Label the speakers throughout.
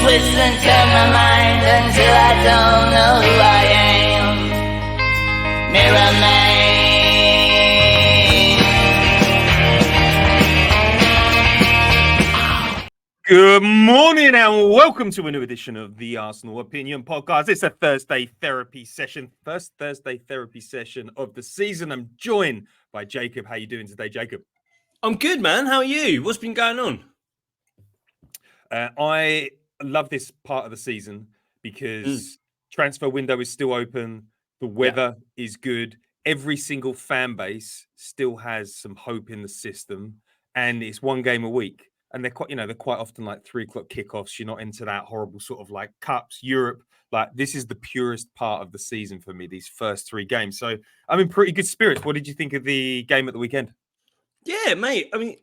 Speaker 1: twist and turn my mind until I don't know who I am. Mirror man.
Speaker 2: Good morning and welcome to a new edition of the Arsenal Opinion Podcast. It's a Thursday therapy session, first Thursday therapy session of the season. I'm joined by Jacob. How you doing today, Jacob?
Speaker 3: I'm good, man. How are you? What's been going on?
Speaker 2: I love this part of the season because transfer window is still open. The weather is good. Every single fan base still has some hope in the system, and it's one game a week. And they're quite often like 3 o'clock kickoffs. You're not into that horrible sort of like cups, Europe. Like this is the purest part of the season for me, these first 3 games. So I'm in pretty good spirits. What did you think of the game at the weekend?
Speaker 3: Yeah, mate. I mean,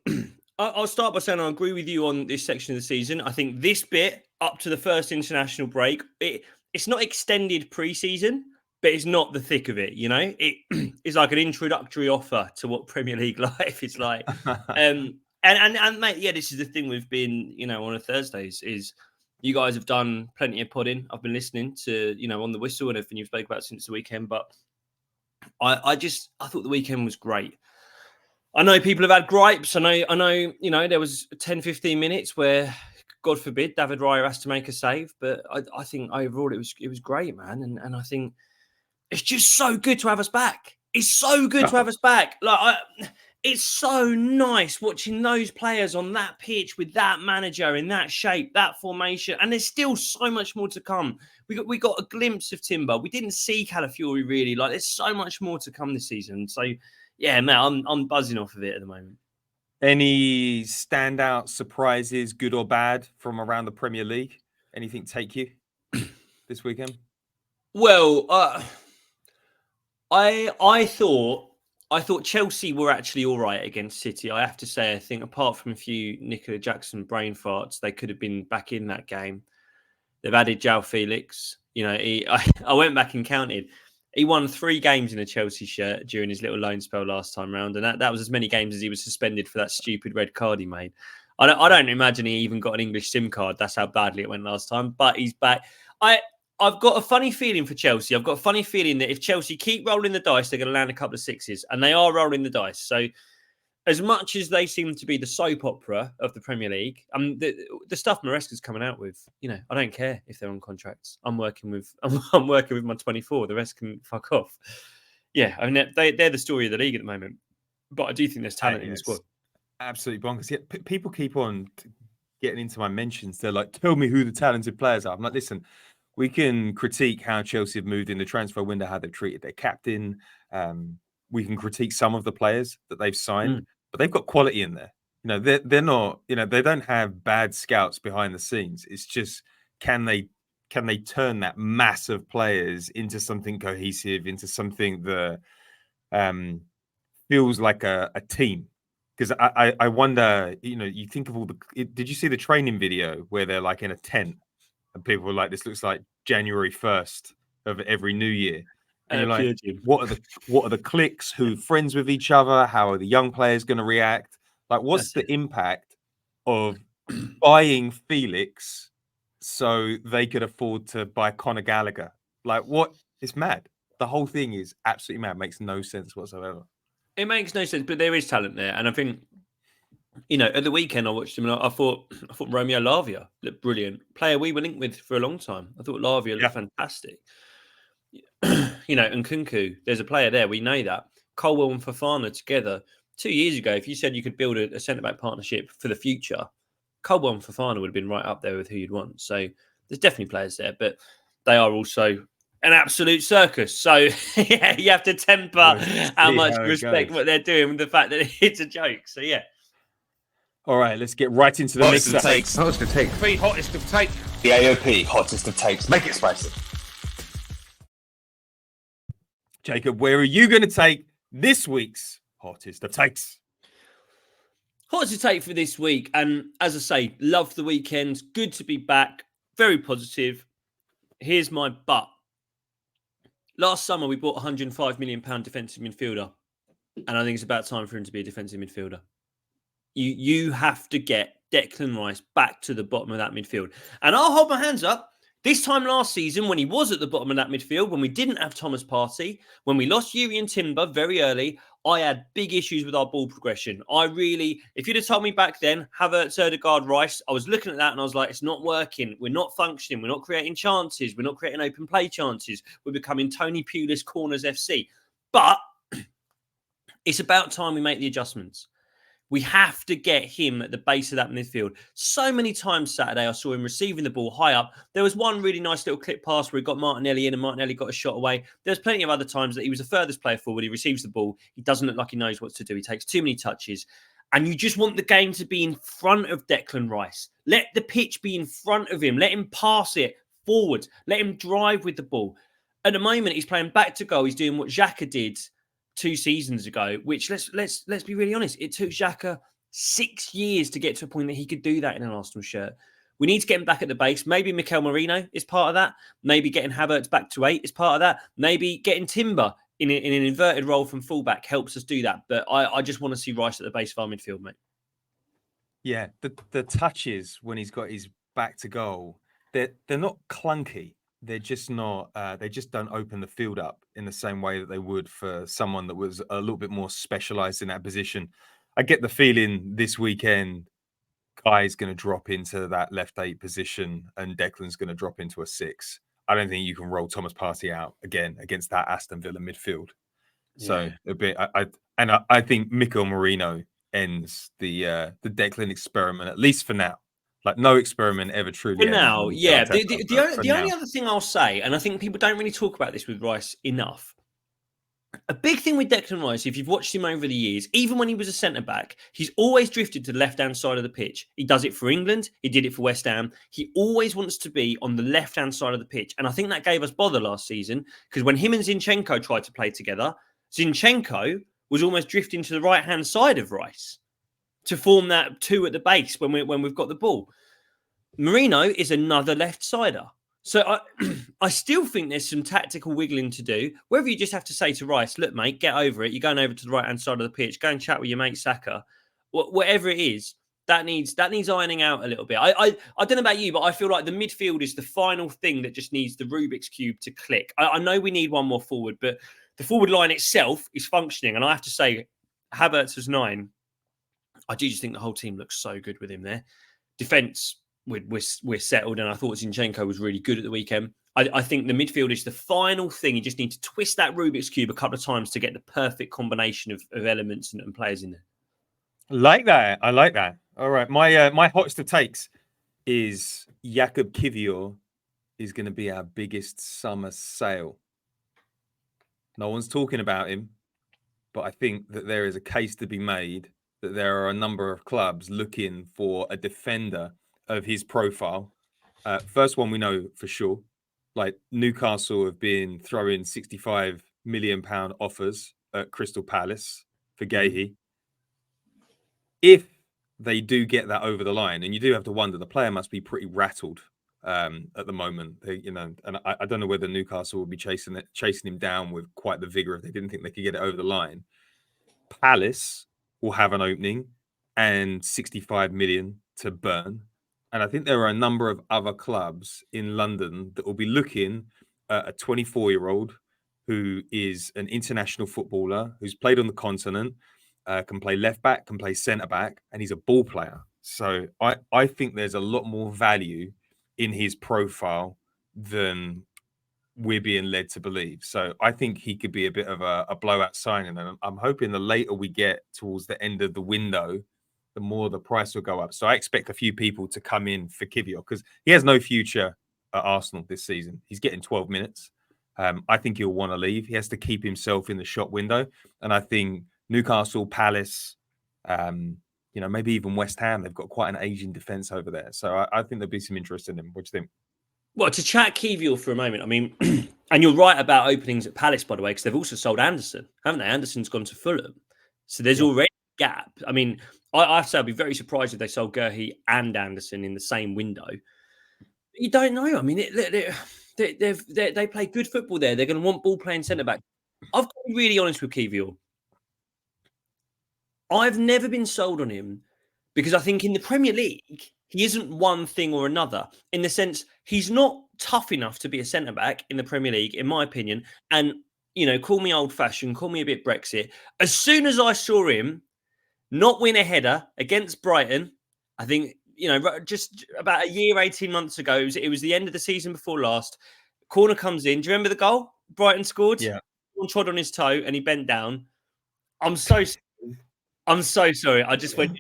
Speaker 3: I'll start by saying I agree with you on this section of the season. I think this bit up to the first international break, it's not extended pre-season, but it's not the thick of it, you know? It's like an introductory offer to what Premier League life is like. And mate, yeah, this is the thing we've been, on a Thursdays is you guys have done plenty of podding. I've been listening to, on the whistle and everything you've spoke about since the weekend. But I thought the weekend was great. I know people have had gripes. I know, there was 10, 15 minutes where, God forbid, David Raya has to make a save. But I think overall it was great, man. And I think it's just so good to have us back. It's so good to have us back. It's so nice watching those players on that pitch with that manager in that shape, that formation, and there's still so much more to come. We got a glimpse of Timber. We didn't see Calafiori really. There's so much more to come this season. So yeah, man, I'm buzzing off of it at the moment.
Speaker 2: Any standout surprises, good or bad, from around the Premier League? Anything take you this weekend?
Speaker 3: Well, I thought Chelsea were actually all right against City. I have to say, I think apart from a few Nicola Jackson brain farts, they could have been back in that game. They've added João Felix. I went back and counted. He won 3 games in a Chelsea shirt during his little loan spell last time round, and that was as many games as he was suspended for that stupid red card he made. I don't imagine he even got an English SIM card. That's how badly it went last time. But he's back. I've got a funny feeling for Chelsea. I've got a funny feeling that if Chelsea keep rolling the dice, they're going to land a couple of 6s. And they are rolling the dice. So as much as they seem to be the soap opera of the Premier League, the stuff Maresca's coming out with, I don't care if they're on contracts. I'm working with my 24. The rest can fuck off. Yeah, I mean, they're the story of the league at the moment. But I do think there's talent in the squad.
Speaker 2: Absolutely bonkers. Yeah, people keep on getting into my mentions. They're like, tell me who the talented players are. I'm like, listen, we can critique how Chelsea have moved in the transfer window, how they've treated their captain. We can critique some of the players that they've signed, but they've got quality in there. They're not, they don't have bad scouts behind the scenes. It's just, can they turn that mass of players into something cohesive, into something that feels like a team? Because I wonder, you think of did you see the training video where they're like in a tent? And people were like, this looks like January 1st of every new year. And you're like, what are the cliques? Who are friends with each other? How are the young players going to react? Like, what's the impact of buying Felix so they could afford to buy Conor Gallagher? Like, what? It's mad. The whole thing is absolutely mad. Makes no sense whatsoever.
Speaker 3: It makes no sense, but there is talent there. And I think, at the weekend I watched him and I thought Romeo Lavia looked brilliant. Player we were linked with for a long time. I thought Lavia looked fantastic. And Kunku, there's a player there. We know that. Colwell and Fofana together 2 years ago, if you said you could build a centre-back partnership for the future, Colwell and Fofana would have been right up there with who you'd want. So there's definitely players there, but they are also an absolute circus. So yeah, you have to temper how much respect what they're doing with the fact that it's a joke. So yeah.
Speaker 2: All right, let's get right into the mix.
Speaker 4: Hottest of take. 3 hottest of take.
Speaker 5: The AOP hottest of takes. Make it spicy.
Speaker 2: Jacob, where are you going to take this week's hottest of takes?
Speaker 3: Hottest of take for this week. And as I say, love the weekend. Good to be back. Very positive. Here's my but. Last summer, we bought a £105 million defensive midfielder. And I think it's about time for him to be a defensive midfielder. You have to get Declan Rice back to the bottom of that midfield. And I'll hold my hands up. This time last season, when he was at the bottom of that midfield, when we didn't have Thomas Partey, when we lost Yuri and Timber very early, I had big issues with our ball progression. If you'd have told me back then, Havertz, Ødegaard, Rice, I was looking at that and I was like, it's not working. We're not functioning. We're not creating chances. We're not creating open play chances. We're becoming Tony Pulis Corners FC. But it's about time we make the adjustments. We have to get him at the base of that midfield. So many times Saturday, I saw him receiving the ball high up. There was one really nice little clip pass where he got Martinelli in and Martinelli got a shot away. There's plenty of other times that he was the furthest player forward. He receives the ball. He doesn't look like he knows what to do. He takes too many touches. And you just want the game to be in front of Declan Rice. Let the pitch be in front of him. Let him pass it forward. Let him drive with the ball. At the moment, he's playing back to goal. He's doing what Xhaka did 2 seasons ago, which let's be really honest, it took Xhaka 6 years to get to a point that he could do that in an Arsenal shirt. We need to get him back at the base. Maybe Mikel Merino is part of that. Maybe getting Havertz back to 8 is part of that. Maybe getting Timber in an inverted role from fullback helps us do that. But I just want to see Rice at the base of our midfield, mate.
Speaker 2: Yeah, the touches when he's got his back to goal, they're not clunky. They're just not. They just don't open the field up in the same way that they would for someone that was a little bit more specialised in that position. I get the feeling this weekend, Kai's going to drop into that left 8 position, and Declan's going to drop into a 6. I don't think you can roll Thomas Partey out again against that Aston Villa midfield. So a bit. I think Mikel Merino ends the Declan experiment, at least for now. Like no experiment ever truly.
Speaker 3: For now, yeah. The only other thing I'll say, and I think people don't really talk about this with Rice enough. A big thing with Declan Rice, if you've watched him over the years, even when he was a centre-back, he's always drifted to the left-hand side of the pitch. He does it for England. He did it for West Ham. He always wants to be on the left-hand side of the pitch. And I think that gave us bother last season because when him and Zinchenko tried to play together, Zinchenko was almost drifting to the right-hand side of Rice to form that 2 at the base when we've got the ball. Merino is another left-sider. So I still think there's some tactical wiggling to do. Whether you just have to say to Rice, look, mate, get over it. You're going over to the right-hand side of the pitch. Go and chat with your mate Saka. Whatever it is, that needs ironing out a little bit. I don't know about you, but I feel like the midfield is the final thing that just needs the Rubik's Cube to click. I know we need one more forward, but the forward line itself is functioning. And I have to say, Havertz as 9. I do just think the whole team looks so good with him there. Defence, we're settled, and I thought Zinchenko was really good at the weekend. I think the midfield is the final thing. You just need to twist that Rubik's Cube a couple of times to get the perfect combination of elements and players in there.
Speaker 2: I like that. All right. My hottest of takes is Jakub Kiwior is going to be our biggest summer sale. No one's talking about him, but I think that there is a case to be made that there are a number of clubs looking for a defender of his profile. First one we know for sure, like Newcastle have been throwing £65 million offers at Crystal Palace for Guehi. If they do get that over the line, and you do have to wonder, the player must be pretty rattled at the moment. And I don't know whether Newcastle will be chasing him down with quite the vigor if they didn't think they could get it over the line. Palace will have an opening and 65 million to burn. And I think there are a number of other clubs in London that will be looking at a 24-year-old who is an international footballer, who's played on the continent, can play left back, can play centre back, and he's a ball player. So I think there's a lot more value in his profile than we're being led to believe. So I think he could be a bit of a blowout signing. And I'm hoping the later we get towards the end of the window, the more the price will go up. So I expect a few people to come in for Kiwior because he has no future at Arsenal this season. He's getting 12 minutes. I think he'll want to leave. He has to keep himself in the shop window. And I think Newcastle, Palace, maybe even West Ham, they've got quite an Asian defence over there. So I think there'll be some interest in him. What do you think?
Speaker 3: Well, to chat Kiwior for a moment, I mean, and you're right about openings at Palace, by the way, because they've also sold Anderson, haven't they? Anderson's gone to Fulham. So there's already a gap. I mean, I have to say I'd be very surprised if they sold Guehi and Anderson in the same window. You don't know. I mean, they play good football there. They're going to want ball-playing centre-back. I've got to be really honest with Kiwior. I've never been sold on him Because I think in the Premier League, he isn't one thing or another, in the sense he's not tough enough to be a centre-back in the Premier League, in my opinion. And, call me old-fashioned, call me a bit Brexit. As soon as I saw him not win a header against Brighton, I think, just about a year, 18 months ago, it was the end of the season before last. Corner comes in. Do you remember the goal Brighton scored?
Speaker 2: Yeah.
Speaker 3: Someone trod on his toe and he bent down. I'm so sorry. I just went.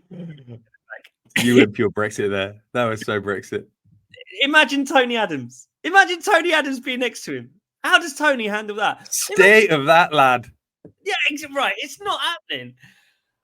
Speaker 2: You went pure Brexit there. That was so Brexit.
Speaker 3: Imagine Tony Adams. Imagine Tony Adams being next to him. How does Tony handle that?
Speaker 2: State of that lad.
Speaker 3: Yeah, right. It's not happening.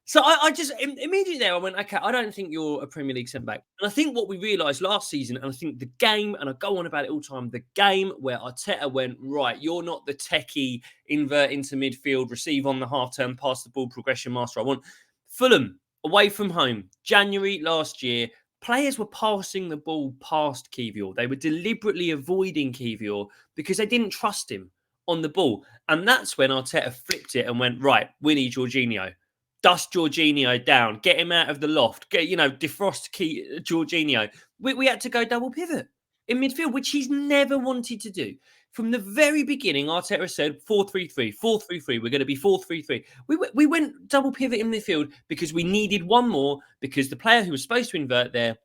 Speaker 3: So I just immediately there I went, okay, I don't think you're a Premier League centre-back. And I think what we realised last season, and I think the game, and I go on about it all the time, the game where Arteta went, right, you're not the techie, invert into midfield, receive on the half-turn, pass the ball, progression master. I want Fulham, away from home, January last year, players were passing the ball past Kiwior. They were deliberately avoiding Kiwior because they didn't trust him on the ball. And that's when Arteta flipped it and went, right, we need Jorginho. Dust Jorginho down, get him out of the loft, defrost Jorginho. We had to go double pivot in midfield, which he's never wanted to do. From the very beginning, Arteta said 4-3-3, 4-3-3. We're going to be 4-3-3. We went double pivot in midfield because we needed one more, because the player who was supposed to invert there,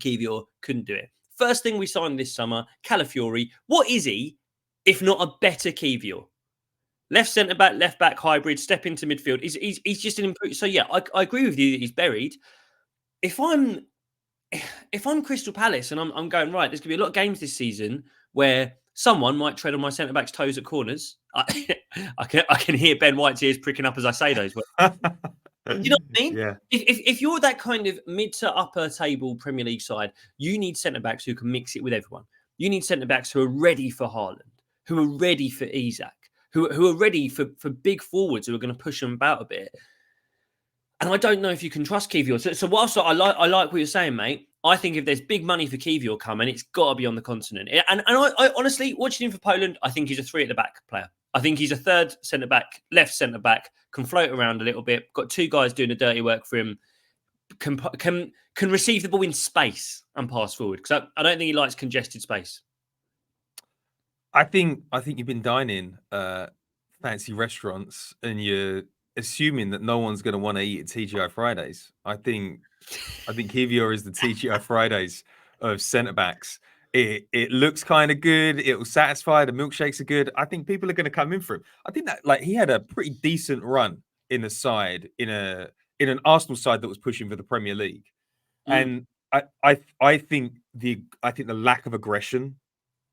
Speaker 3: Kiwior, couldn't do it. First thing we signed this summer, Calafiori. What is he if not a better Kiwior? Left centre back, left back hybrid, step into midfield. He's just an improvement. So yeah, I agree with you that he's buried. If I'm Crystal Palace and I'm going, right, there's gonna be a lot of games this season where someone might tread on my centre back's toes at corners. I can hear Ben White's ears pricking up as I say those words. Do you know what I mean?
Speaker 2: Yeah.
Speaker 3: If you're that kind of mid to upper table Premier League side, you need centre backs who can mix it with everyone. You need centre backs who are ready for Haaland, who are ready for Isak, who are ready for big forwards who are going to push them about a bit. And I don't know if you can trust Kiwior. So whilst I like what you're saying, mate, I think if there's big money for Kiwior coming, it's got to be on the continent. And I honestly, watching him for Poland, I think he's a 3 at the back player. I think he's a third centre-back, left centre-back, can float around a little bit, got 2 guys doing the dirty work for him, can receive the ball in space and pass forward. Because I don't think he likes congested space.
Speaker 2: I think you've been dining fancy restaurants and you're assuming that no one's going to want to eat at TGI Fridays. I think Kiwior is the TGI Fridays of centre backs. It looks kind of good. It will satisfy. The milkshakes are good. I think people are going to come in for him. I think that he had a pretty decent run in the side in an Arsenal side that was pushing for the Premier League, and I think the lack of aggression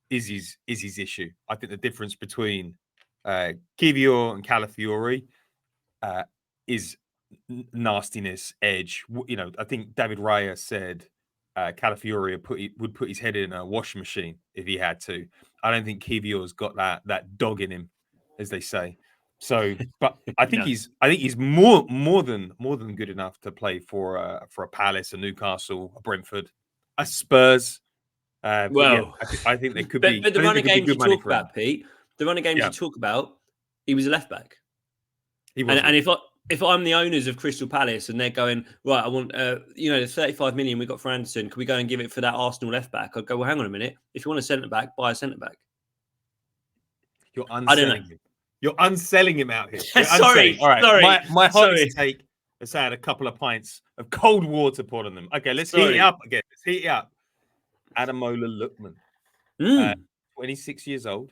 Speaker 2: is his issue. I think the difference between Kiwior and Calafiori is nastiness, edge. I think David Raya said Calafiori would put his head in a washing machine if he had to. I don't think Kiwior's got that dog in him, as they say. So, but I think he's more than good enough to play for a Palace, a Newcastle, a Brentford, a Spurs.
Speaker 3: Well,
Speaker 2: yeah, I think they could be.
Speaker 3: But the running games you talk about, Pete, the running games you talk about, he was a left back. And if I'm the owners of Crystal Palace and they're going, right, I want the 35 million we got for Anderson, can we go and give it for that Arsenal left back? I'd go, well, hang on a minute. If you want a centre back, buy a centre back.
Speaker 2: You're unselling him. You're unselling him out here.
Speaker 3: Sorry.
Speaker 2: All right.
Speaker 3: Sorry.
Speaker 2: My hottest take has had a couple of pints of cold water poured on them. Okay, let's heat it up again. Let's heat it up. Adamola Lookman, 26 years old.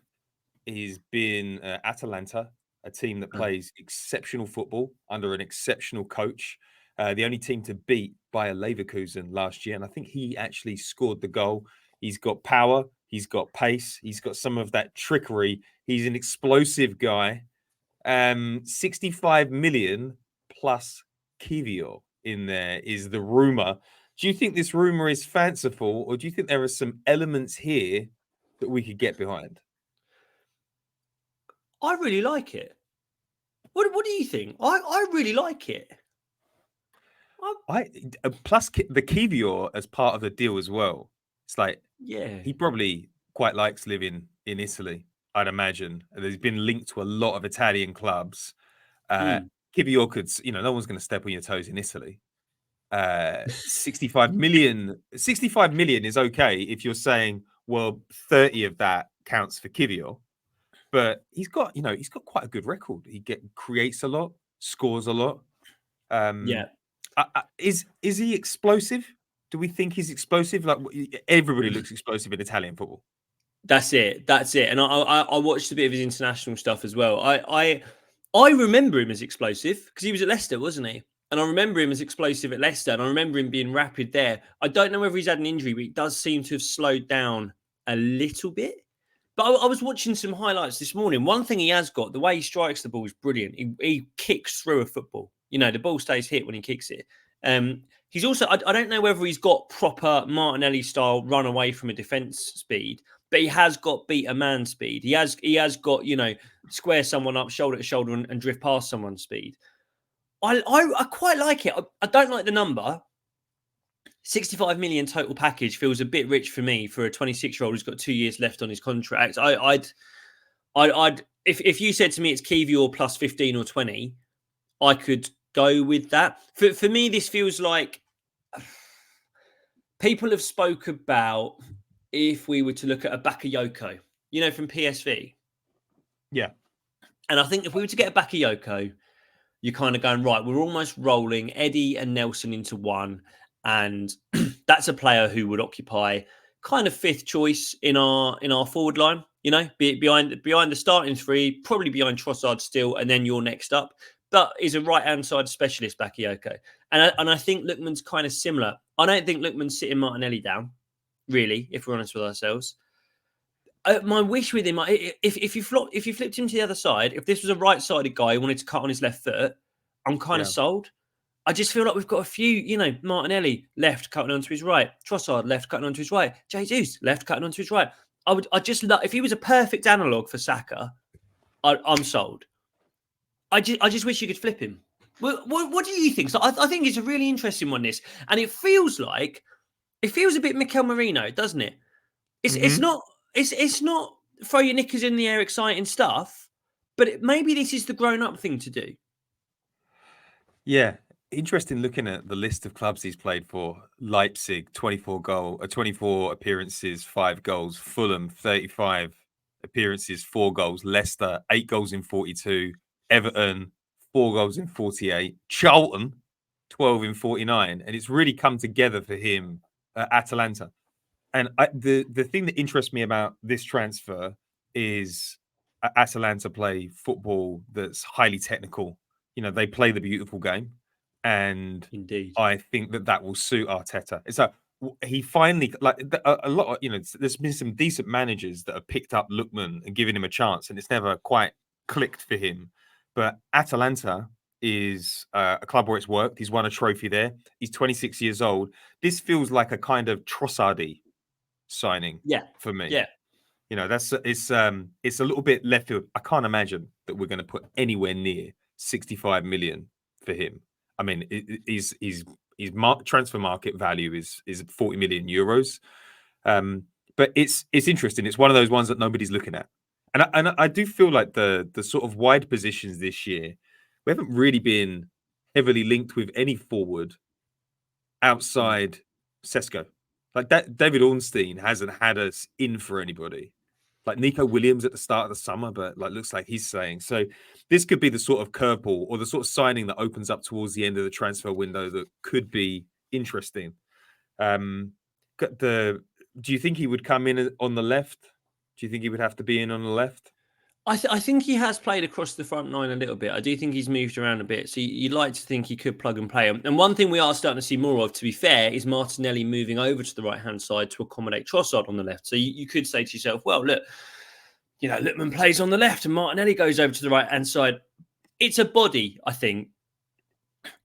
Speaker 2: He's been at Atalanta, a team that plays exceptional football under an exceptional coach. The only team to beat Bayer Leverkusen last year. And I think he actually scored the goal. He's got power. He's got pace. He's got some of that trickery. He's an explosive guy. 65 million plus Kiwior in there is the rumor. Do you think this rumor is fanciful, or do you think there are some elements here that we could get behind?
Speaker 3: I really like it. What do you think? I really like it.
Speaker 2: Plus the Kiwior as part of the deal as well. It's like, he probably quite likes living in Italy, I'd imagine. There's been linked to a lot of Italian clubs. Kiwior could, no one's going to step on your toes in Italy. 65 million. 65 million is okay if you're saying, well, 30 of that counts for Kiwior. But he's got quite a good record. He creates a lot, scores a lot. Is he explosive? Do we think he's explosive? Like everybody looks explosive in Italian football.
Speaker 3: That's it. And I watched a bit of his international stuff as well. I remember him as explosive because he was at Leicester, wasn't he? And I remember him as explosive at Leicester, and I remember him being rapid there. I don't know whether he's had an injury, but he does seem to have slowed down a little bit. But I was watching some highlights this morning. One thing he has got, the way he strikes the ball is brilliant. He kicks through a football. The ball stays hit when he kicks it. He's also, I don't know whether he's got proper Martinelli style run away from a defence speed, but he has got beat a man speed. He has got, square someone up shoulder to shoulder and drift past someone's speed. I quite like it. I don't like the number. 65 million total package feels a bit rich for me for a 26-year-old who's got 2 years left on his contract. If you said to me it's Kiwior plus 15 or 20, I could go with that. For me, this feels like people have spoke about if we were to look at a Bakayoko, from PSV.
Speaker 2: Yeah.
Speaker 3: And I think if we were to get a Bakayoko, you're kind of going, right, we're almost rolling Eddie and Nelson into one. And that's a player who would occupy kind of fifth choice in our forward line, behind the starting three, probably behind Trossard still, and then you're next up. But is a right-hand side specialist, Bakayoko. And I think Lookman's kind of similar. I don't think Lookman's sitting Martinelli down, really, if we're honest with ourselves. My wish with him, if you flipped him to the other side, if this was a right-sided guy who wanted to cut on his left foot, I'm kind of sold. I just feel like we've got a few, Martinelli left cutting onto his right, Trossard left cutting onto his right, Jesus left cutting onto his right. I just love, if he was a perfect analogue for Saka, I'm sold. I just wish you could flip him. What do you think? So I think it's a really interesting one, this, and it feels a bit Mikel Merino, doesn't it? It's not throw your knickers in the air, exciting stuff, but maybe this is the grown up thing to do.
Speaker 2: Yeah. Interesting looking at the list of clubs he's played for. Leipzig, 24 appearances, 5 goals. Fulham, 35 appearances, 4 goals. Leicester, 8 goals in 42. Everton, 4 goals in 48. Charlton, 12 in 49. And it's really come together for him at Atalanta. And the thing that interests me about this transfer is Atalanta play football that's highly technical. They play the beautiful game. And
Speaker 3: indeed,
Speaker 2: I think that will suit Arteta. So he finally, a lot of, there's been some decent managers that have picked up Lukman and given him a chance, and it's never quite clicked for him. But Atalanta is a club where it's worked. He's won a trophy there. He's 26 years old. This feels like a kind of Trossardi signing for me. Yeah. It's a little bit left field. I can't imagine that we're going to put anywhere near 65 million for him. I mean, his transfer market value is 40 million euros. But it's interesting. It's one of those ones that nobody's looking at. And I do feel like the sort of wide positions this year, we haven't really been heavily linked with any forward outside Sesko. Like that, David Ornstein hasn't had us in for anybody. Like Nico Williams at the start of the summer, but looks like he's saying. So this could be the sort of curveball or the sort of signing that opens up towards the end of the transfer window that could be interesting. Do you think he would come in on the left? Do you think he would have to be in on the left?
Speaker 3: I think he has played across the front line a little bit. I do think he's moved around a bit. So you'd like to think he could plug and play. And one thing we are starting to see more of, to be fair, is Martinelli moving over to the right-hand side to accommodate Trossard on the left. So you could say to yourself, well, look, Lookman plays on the left and Martinelli goes over to the right-hand side. It's a body, I think.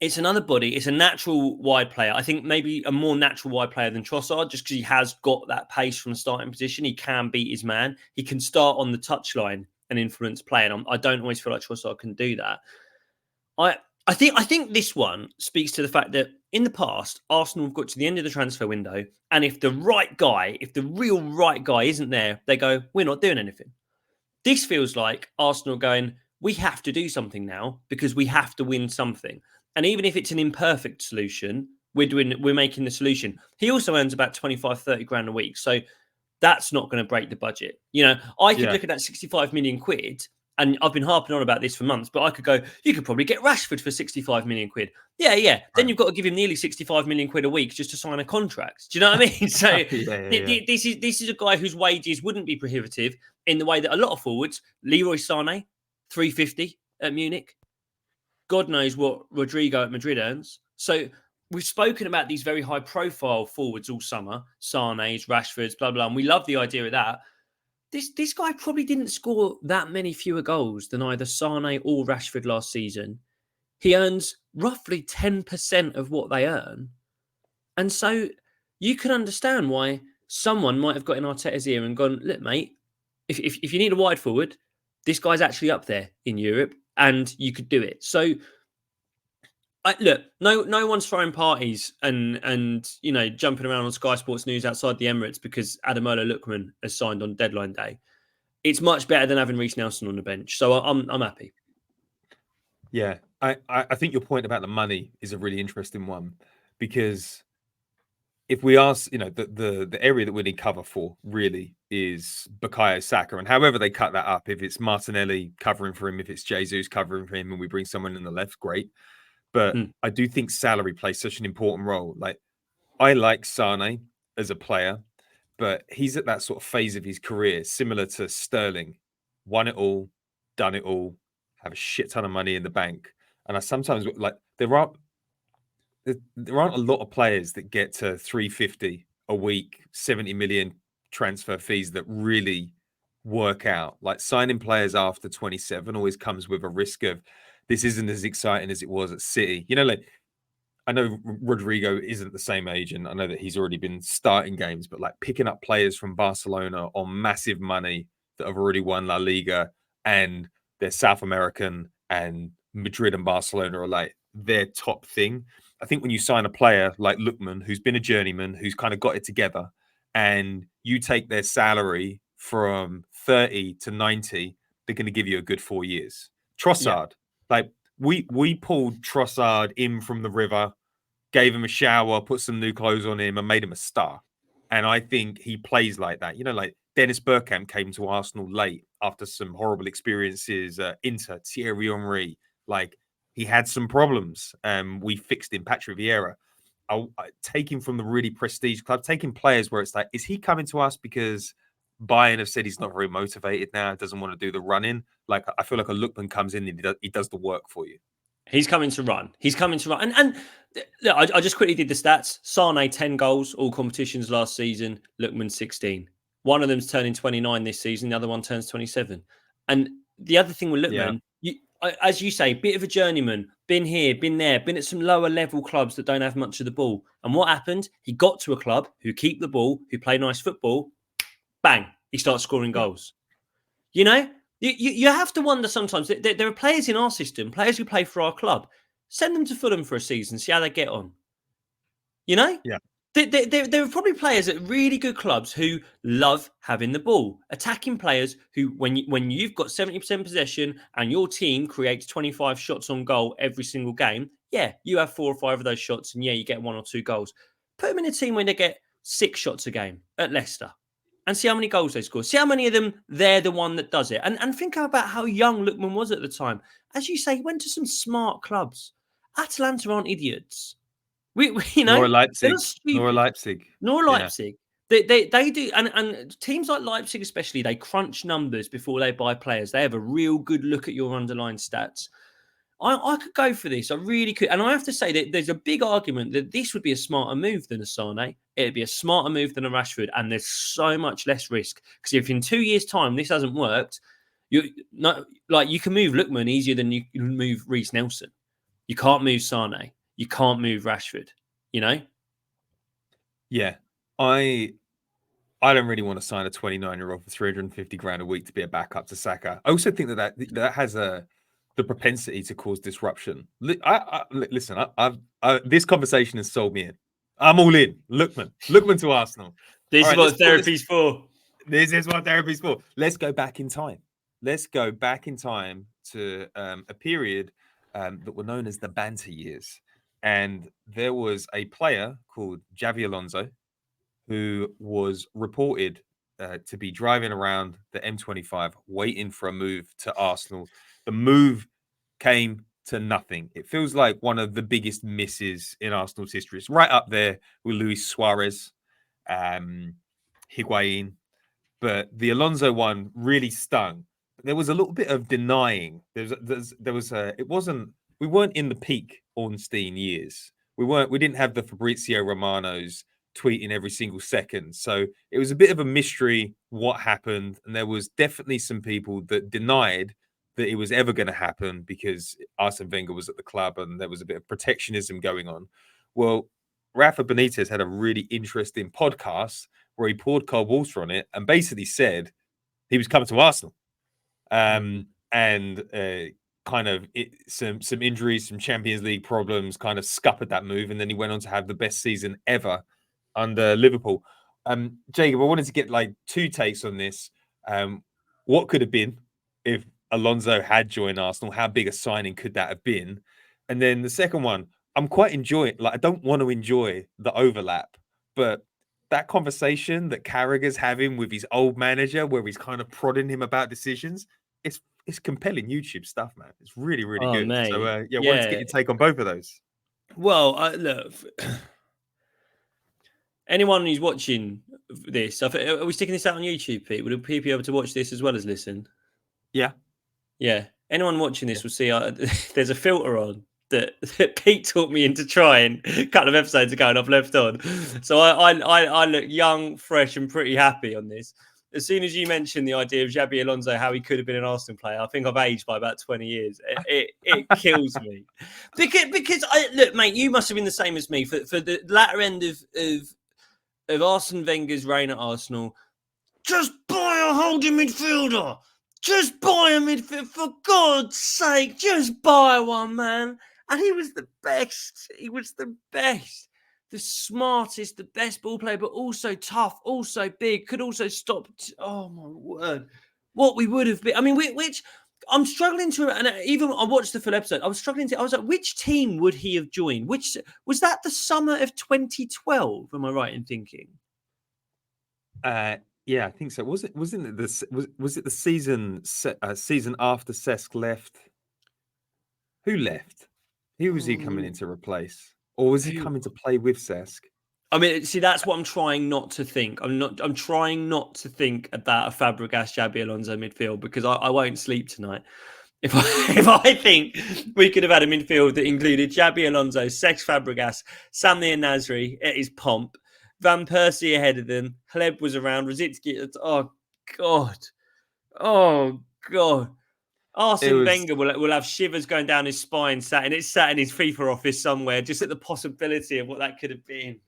Speaker 3: It's another body. It's a natural wide player. I think maybe a more natural wide player than Trossard, just because he has got that pace from the starting position. He can beat his man. He can start on the touchline and influence play. And I don't always feel like Trossard can do that. I think this one speaks to the fact that in the past, Arsenal have got to the end of the transfer window, and if the real right guy isn't there, they go, we're not doing anything. This feels like Arsenal going, we have to do something now because we have to win something. And even if it's an imperfect solution, We're making the solution. He also earns about 25, 30 grand a week. So that's not going to break the budget. You know, I could look at that 65 million quid, and I've been harping on about this for months, but I could go, you could probably get Rashford for 65 million quid. Yeah. Then
Speaker 2: Right.
Speaker 3: you've got to give him nearly 65 million quid a week just to sign a contract. Do you know what I mean? So this is a guy whose wages wouldn't be prohibitive in the way that a lot of forwards, Leroy Sané, 350 at Munich. God knows what Rodrigo at Madrid earns. So we've spoken about these very high-profile forwards all summer, Sané's, Rashford's, blah, blah, and we love the idea of that. This guy probably didn't score that many fewer goals than either Sané or Rashford last season. He earns roughly 10% of what they earn. And so you can understand why someone might have got in Arteta's ear and gone, look, mate, if you need a wide forward, this guy's actually up there in Europe and you could do it. So look, no one's throwing parties and you know, jumping around on Sky Sports News outside the Emirates because Adamola Lookman has signed on deadline day. It's much better than having Reece Nelson on the bench. So I'm happy.
Speaker 2: Yeah, I think your point about the money is a really interesting one, because if we ask, you know, the area that we need cover for really is Bukayo Saka, and however they cut that up, if it's Martinelli covering for him, if it's Jesus covering for him, and we bring someone in the left, great. But I do think salary plays such an important role. Like, I like Sane as a player, but he's at that sort of phase of his career, similar to Sterling, won it all, done it all, have a shit ton of money in the bank. And I sometimes, like, there aren't a lot of players that get to 350 a week, 70 million transfer fees that really work out. Like, signing players after 27 always comes with a risk of, this isn't as exciting as it was at City. You know, like, I know Rodrigo isn't the same age, and I know that he's already been starting games, but like picking up players from Barcelona on massive money that have already won La Liga and they're South American, and Madrid and Barcelona are like their top thing. I think when you sign a player like Lookman, who's been a journeyman, who's kind of got it together, and you take their salary from 30 to 90, they're going to give you a good 4 years. Trossard, like, we pulled Trossard in from the river, gave him a shower, put some new clothes on him, and made him a star. And I think he plays like that. You know, like Dennis Bergkamp came to Arsenal late after some horrible experiences. Inter, Thierry Henry, like, he had some problems. We fixed him. Patrick Vieira. I take him from the really prestige club, taking players where it's like, is he coming to us because Bayern have said he's not very motivated now, doesn't want to do the running? Like, I feel like a Lookman comes in and he does the work for you.
Speaker 3: He's coming to run. And look, I just quickly did the stats. Sane, 10 goals, all competitions last season. Lookman, 16. One of them's turning 29 this season. The other one turns 27. And the other thing with Lookman, as you say, bit of a journeyman, been here, been there, been at some lower level clubs that don't have much of the ball. And what happened? He got to a club who keep the ball, who play nice football. Bang, he starts scoring goals. You know? You have to wonder sometimes. There are players in our system, players who play for our club. Send them to Fulham for a season, see how they get on. You know?
Speaker 2: Yeah.
Speaker 3: There are probably players at really good clubs who love having the ball. Attacking players who, when you've got 70% possession and your team creates 25 shots on goal every single game, yeah, you have 4 or 5 of those shots and yeah, you get 1 or 2 goals. Put them in a team where they get 6 shots a game at Leicester. And see how many goals they score. See how many of them they're the one that does it. And think about how young Lookman was at the time. As you say, he went to some smart clubs. Atalanta aren't idiots. We you know,
Speaker 2: Nor Leipzig.
Speaker 3: Nor Leipzig.
Speaker 2: Yeah.
Speaker 3: They do. And teams like Leipzig especially, they crunch numbers before they buy players. They have a real good look at your underlying stats. I could go for this. I really could. And I have to say that there's a big argument that this would be a smarter move than a Sane. It'd be a smarter move than a Rashford. And there's so much less risk. Because if in 2 years' time this hasn't worked, you can move Lookman easier than you can move Reece Nelson. You can't move Sane. You can't move Rashford. You know?
Speaker 2: Yeah. I don't really want to sign a 29-year-old for 350 grand a week to be a backup to Saka. I also think that has the propensity to cause disruption. Listen, this conversation has sold me in. I'm all in. Lookman to Arsenal.
Speaker 3: This is what therapy's for.
Speaker 2: This is what therapy's for. Let's go back in time. Let's go back in time to a period that were known as the banter years. and there was a player called Xabi Alonso who was reported to be driving around the M25 waiting for a move to Arsenal. The move came to nothing. It feels like one of the biggest misses in Arsenal's history. It's right up there with Luis Suarez, Higuain, but the Alonso one really stung. There was a little bit of denying. We weren't in the peak Ornstein years. We didn't have the Fabrizio Romanos tweeting every single second. So it was a bit of a mystery what happened. And there was definitely some people that denied that it was ever going to happen because Arsene Wenger was at the club and there was a bit of protectionism going on. Well, Rafa Benitez had a really interesting podcast where he poured cold water on it and basically said he was coming to Arsenal. Kind of some injuries, some Champions League problems kind of scuppered that move. And then he went on to have the best season ever under Liverpool. Jacob, I wanted to get like two takes on this. What could have been if Alonso had joined Arsenal? How big a signing could that have been? And then the second one, I'm quite enjoying, like, I don't want to enjoy the overlap, but that conversation that Carragher's having with his old manager, where he's kind of prodding him about decisions, it's compelling YouTube stuff, man. It's really, really good.
Speaker 3: Mate.
Speaker 2: So, I wanted to get your take on both of those.
Speaker 3: Well, look, anyone who's watching this, are we sticking this out on YouTube, Pete? Would people be able to watch this as well as listen?
Speaker 2: Yeah.
Speaker 3: Yeah. Anyone watching this will see there's a filter on that Pete taught me into trying a couple of episodes ago and I've left on. So I look young, fresh and pretty happy on this. As soon as you mentioned the idea of Xabi Alonso, how he could have been an Arsenal player, I think I've aged by about 20 years. It kills me. Because look, mate, you must have been the same as me. For the latter end of Arsene Wenger's reign at Arsenal, just buy a holding midfielder. Just buy a midfielder. For God's sake, just buy one, man. And he was the best. He was the best. The smartest, the best ball player, but also tough, also big, could also stop. Oh, my word. What we would have been. I mean, which I'm struggling to, and even I watched the full episode, I was like, which team would he have joined? Which was that the summer of 2012? Am I right in thinking?
Speaker 2: Yeah, I think so. Was it the season after Cesc left? Who left? Who was he coming in to replace? Or was he coming to play with Cesc?
Speaker 3: I mean, see, that's what I'm trying not to think. I'm trying not to think about a Fabregas, Xabi Alonso midfield because I won't sleep tonight. If I think we could have had a midfield that included Xabi Alonso, Cesc Fabregas, Sami Nasri at his pomp, Van Persie ahead of them, Hleb was around, Rositzky. Oh God. Arsene Wenger will have shivers going down his spine, sat in his FIFA office somewhere, just at the possibility of what that could have been.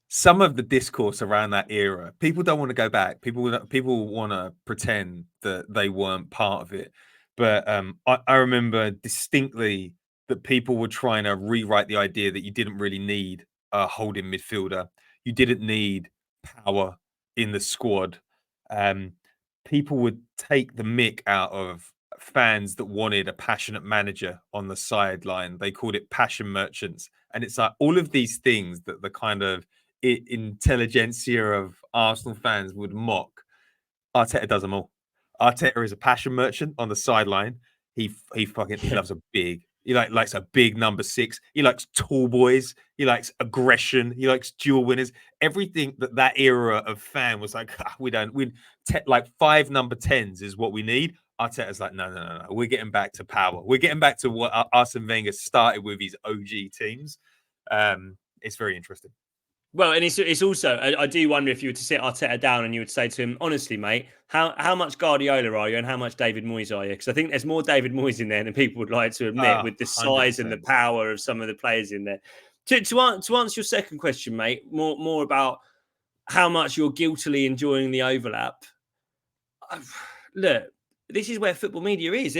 Speaker 2: Some of the discourse around that era, people don't want to go back. People want to pretend that they weren't part of it. But I remember distinctly that people were trying to rewrite the idea that you didn't really need a holding midfielder. You didn't need power in the squad. People would take the mick out of fans that wanted a passionate manager on the sideline. They called it passion merchants. And it's like all of these things that the kind of intelligentsia of Arsenal fans would mock. Arteta does them all. Arteta is a passion merchant on the sideline. He loves he likes a big number 6. He likes tall boys. He likes aggression. He likes dual winners. Everything that era of fan was like, like 5 number 10s is what we need. Arteta's like, no. We're getting back to power. We're getting back to what Arsene Wenger started with his OG teams. It's very interesting.
Speaker 3: Well, and it's also, I do wonder if you were to sit Arteta down and you would say to him, honestly, mate, how much Guardiola are you and how much David Moyes are you? Because I think there's more David Moyes in there than people would like to admit with the size 100%. And the power of some of the players in there. To answer your second question, mate, more about how much you're guiltily enjoying the overlap. Look, this is where football media is.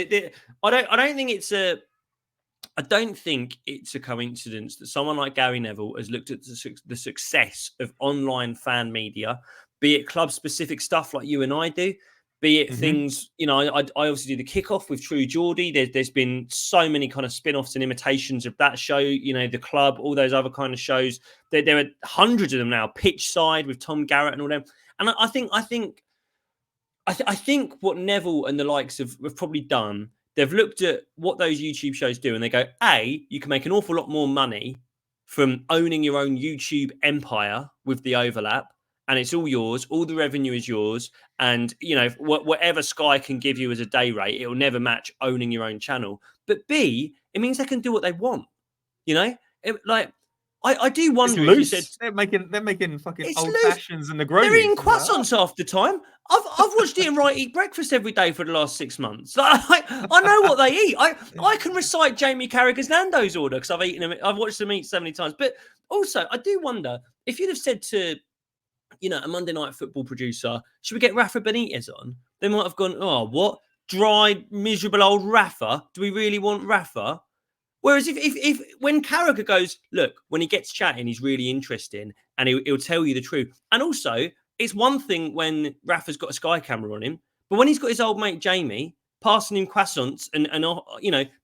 Speaker 3: I don't think it's a coincidence that someone like Gary Neville has looked at the success of online fan media, be it club-specific stuff like you and I do, Be it things, I obviously do the Kickoff with True Geordie. There's been so many kind of spin-offs and imitations of that show, the Club, all those other kind of shows. There are hundreds of them now, Pitch Side with Tom Garrett and all them. And I think what Neville and the likes have probably done, they've looked at what those YouTube shows do and they go, A, you can make an awful lot more money from owning your own YouTube empire with the overlap. And it's all yours. All the revenue is yours. And, whatever Sky can give you as a day rate, it will never match owning your own channel. But B, it means they can do what they want. I do wonder if you said...
Speaker 2: They're making fucking old
Speaker 3: loose.
Speaker 2: fashions and Negronis.
Speaker 3: They're eating croissants half the time. I've watched Eat and Right eat breakfast every day for the last 6 months. I know what they eat. I can recite Jamie Carragher's Nando's order because I've eaten them. I've watched them eat so many times. But also, I do wonder if you'd have said to... a Monday Night Football producer, should we get Rafa Benitez on? They might have gone, oh, what? Dry, miserable old Rafa? Do we really want Rafa? Whereas if when Carragher goes, look, when he gets chatting, he's really interesting and he'll tell you the truth. And also, it's one thing when Rafa's got a Sky camera on him, but when he's got his old mate Jamie passing him croissants and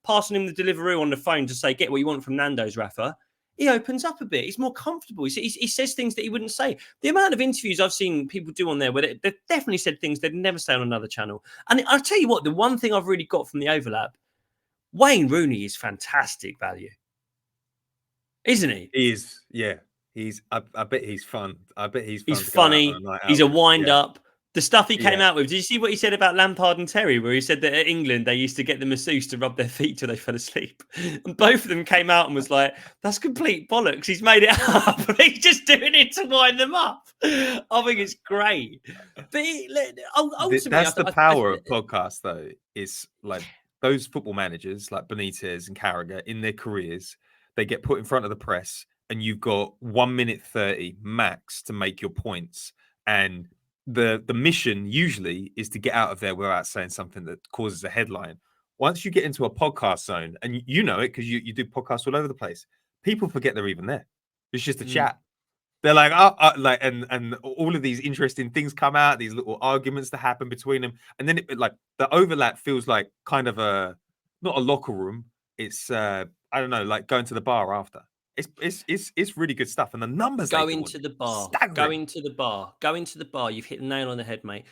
Speaker 3: passing him the Deliveroo on the phone to say, get what you want from Nando's, Rafa, he opens up a bit. He's more comfortable. He says things that he wouldn't say. The amount of interviews I've seen people do on there where they've definitely said things they'd never say on another channel. And I'll tell you what, the one thing I've really got from the overlap, Wayne Rooney is fantastic value. Isn't he?
Speaker 2: He is, yeah. I bet he's fun. I bet he's fun.
Speaker 3: He's funny. He's a wind-up. The stuff he came out with. Did you see what he said about Lampard and Terry, where he said that at England they used to get the masseuse to rub their feet till they fell asleep? And both of them came out and was like, that's complete bollocks. He's made it up. He's just doing it to wind them up. I think it's great. But ultimately,
Speaker 2: that's the power of podcasts, though. It's like those football managers like Benitez and Carragher in their careers, they get put in front of the press and you've got 1 minute 30 max to make your points. And the mission usually is to get out of there without saying something that causes a headline. Once you get into a podcast zone, and you know it because you do podcasts all over the place, people forget they're even there. It's just a chat. They're like, and all of these interesting things come out, these little arguments that happen between them, and then it like the overlap feels like kind of not a locker room. It's I don't know, like going to the bar after. It's really good stuff, and the numbers.
Speaker 3: Going to the bar. You've hit the nail on the head, mate.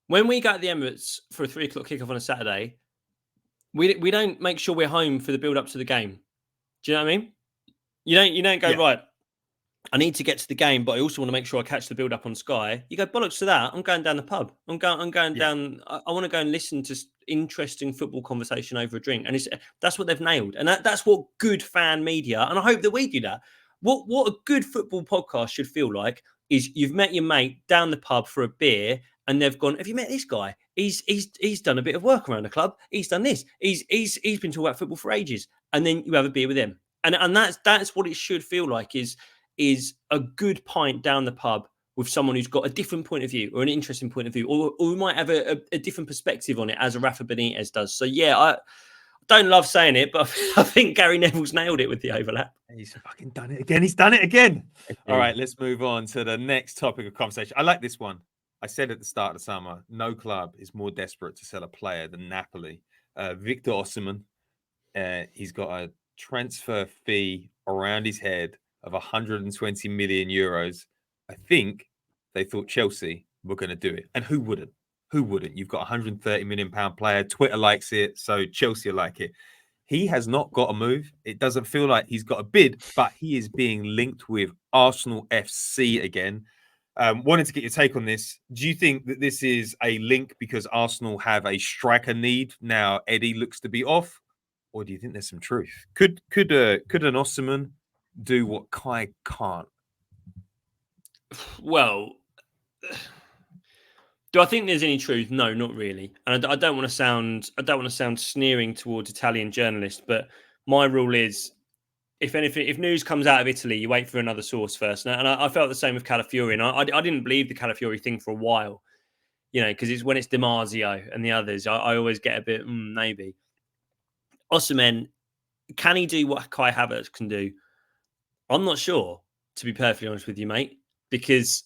Speaker 3: When we go to the Emirates for a 3 o'clock kickoff on a Saturday, we don't make sure we're home for the build up to the game. Do you know what I mean? You don't go right. I need to get to the game, but I also want to make sure I catch the build up on Sky. You go, bollocks to that. I'm going down the pub. I'm going down. I want to go and listen to interesting football conversation over a drink. And that's what they've nailed. And that's what good fan media, and I hope that we do that. What a good football podcast should feel like is you've met your mate down the pub for a beer and they've gone, have you met this guy? He's done a bit of work around the club. He's done this. He's been talking about football for ages. And then you have a beer with him. And that's what it should feel like is a good pint down the pub with someone who's got a different point of view or an interesting point of view, or who might have a different perspective on it, as a Rafa Benitez does. So, yeah, I don't love saying it, but I think Gary Neville's nailed it with the overlap.
Speaker 2: He's fucking done it again. He's done it again. All right, let's move on to the next topic of conversation. I like this one. I said at the start of the summer, no club is more desperate to sell a player than Napoli. Victor Osimhen, he's got a transfer fee around his head of 120 million euros. I think they thought Chelsea were going to do it. And who wouldn't? Who wouldn't? You've got a 130 million pound player. Twitter likes it, so Chelsea like it. He has not got a move. It doesn't feel like he's got a bid, but he is being linked with Arsenal FC again. Wanted to get your take on this. Do you think that this is a link because Arsenal have a striker need now? Eddie looks to be off, or do you think there's some truth? Could an Osimhen do what Kai can't?
Speaker 3: Well, do I think there's any truth? No, not really. And I don't want to sound sneering towards Italian journalists, but my rule is, if news comes out of Italy, you wait for another source first. And I felt the same with Calafiori. And I didn't believe the Calafiori thing for a while, because it's when it's Damasio and the others, I always get a bit, maybe. Osimhen, can he do what Kai Havertz can do? I'm not sure, to be perfectly honest with you, mate, because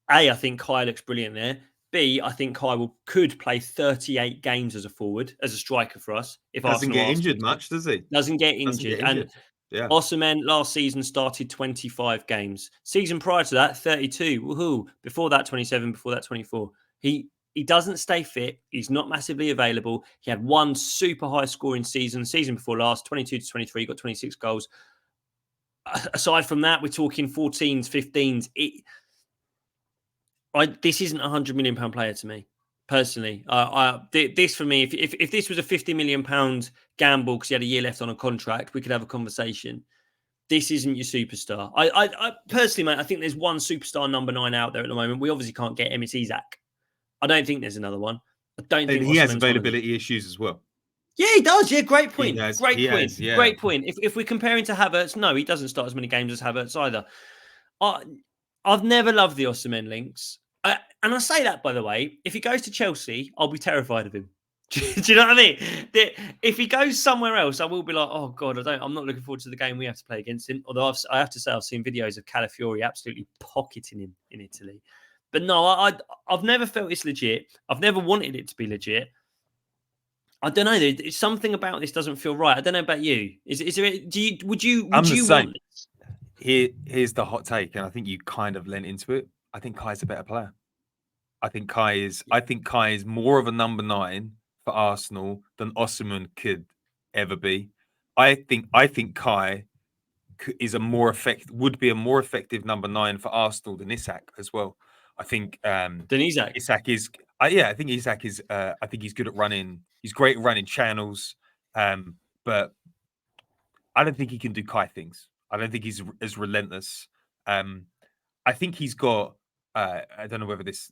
Speaker 3: I think Kai looks brilliant there. B, I think Kai could play 38 games as a forward, as a striker for us. If
Speaker 2: Doesn't
Speaker 3: Arsenal
Speaker 2: get
Speaker 3: asked
Speaker 2: injured
Speaker 3: him to.
Speaker 2: much, does he?
Speaker 3: Doesn't get
Speaker 2: Doesn't
Speaker 3: injured.
Speaker 2: get injured. Yeah.
Speaker 3: Osimhen last season started 25 games. Season prior to that, 32. Woohoo. Before that, 27. Before that, 24. He doesn't stay fit. He's not massively available. He had one super high scoring season before last, 22 to 23. He got 26 goals. Aside from that, we're talking 14s, 15s. This isn't a £100 million player to me, personally. This for me, if this was a £50 million gamble because he had a year left on a contract, we could have a conversation. This isn't your superstar. I personally, mate, I think there's one superstar number 9 out there at the moment. We obviously can't get him. It's Isak. I don't think there's another one. I don't think
Speaker 2: he has availability issues as well.
Speaker 3: Yeah, he does. Yeah, great point. Great point. If we're comparing to Havertz, no, he doesn't start as many games as Havertz either. I've never loved the Osimhen links. And I say that, by the way, if he goes to Chelsea, I'll be terrified of him. Do you know what I mean? If he goes somewhere else, I will be like, oh God, I'm not looking forward to the game we have to play against him. Although I have to say, I've seen videos of Calafiori absolutely pocketing him in Italy. But no, I've never felt it's legit. I've never wanted it to be legit. I don't know. There's something about this doesn't feel right. I don't know about you. Is there? Would you want this?
Speaker 2: Here's the hot take, and I think you kind of lent into it. I think Kai's a better player. I think Kai is more of a number 9 for Arsenal than Osimhen could ever be. I think Kai is would be a more effective number 9 for Arsenal than Isak as well. I think
Speaker 3: than Isak.
Speaker 2: Isak is. I think Isak is. I think he's good at running. He's great at running channels, but I don't think he can do Kai things. I don't think he's as relentless. I think he's got. I don't know whether this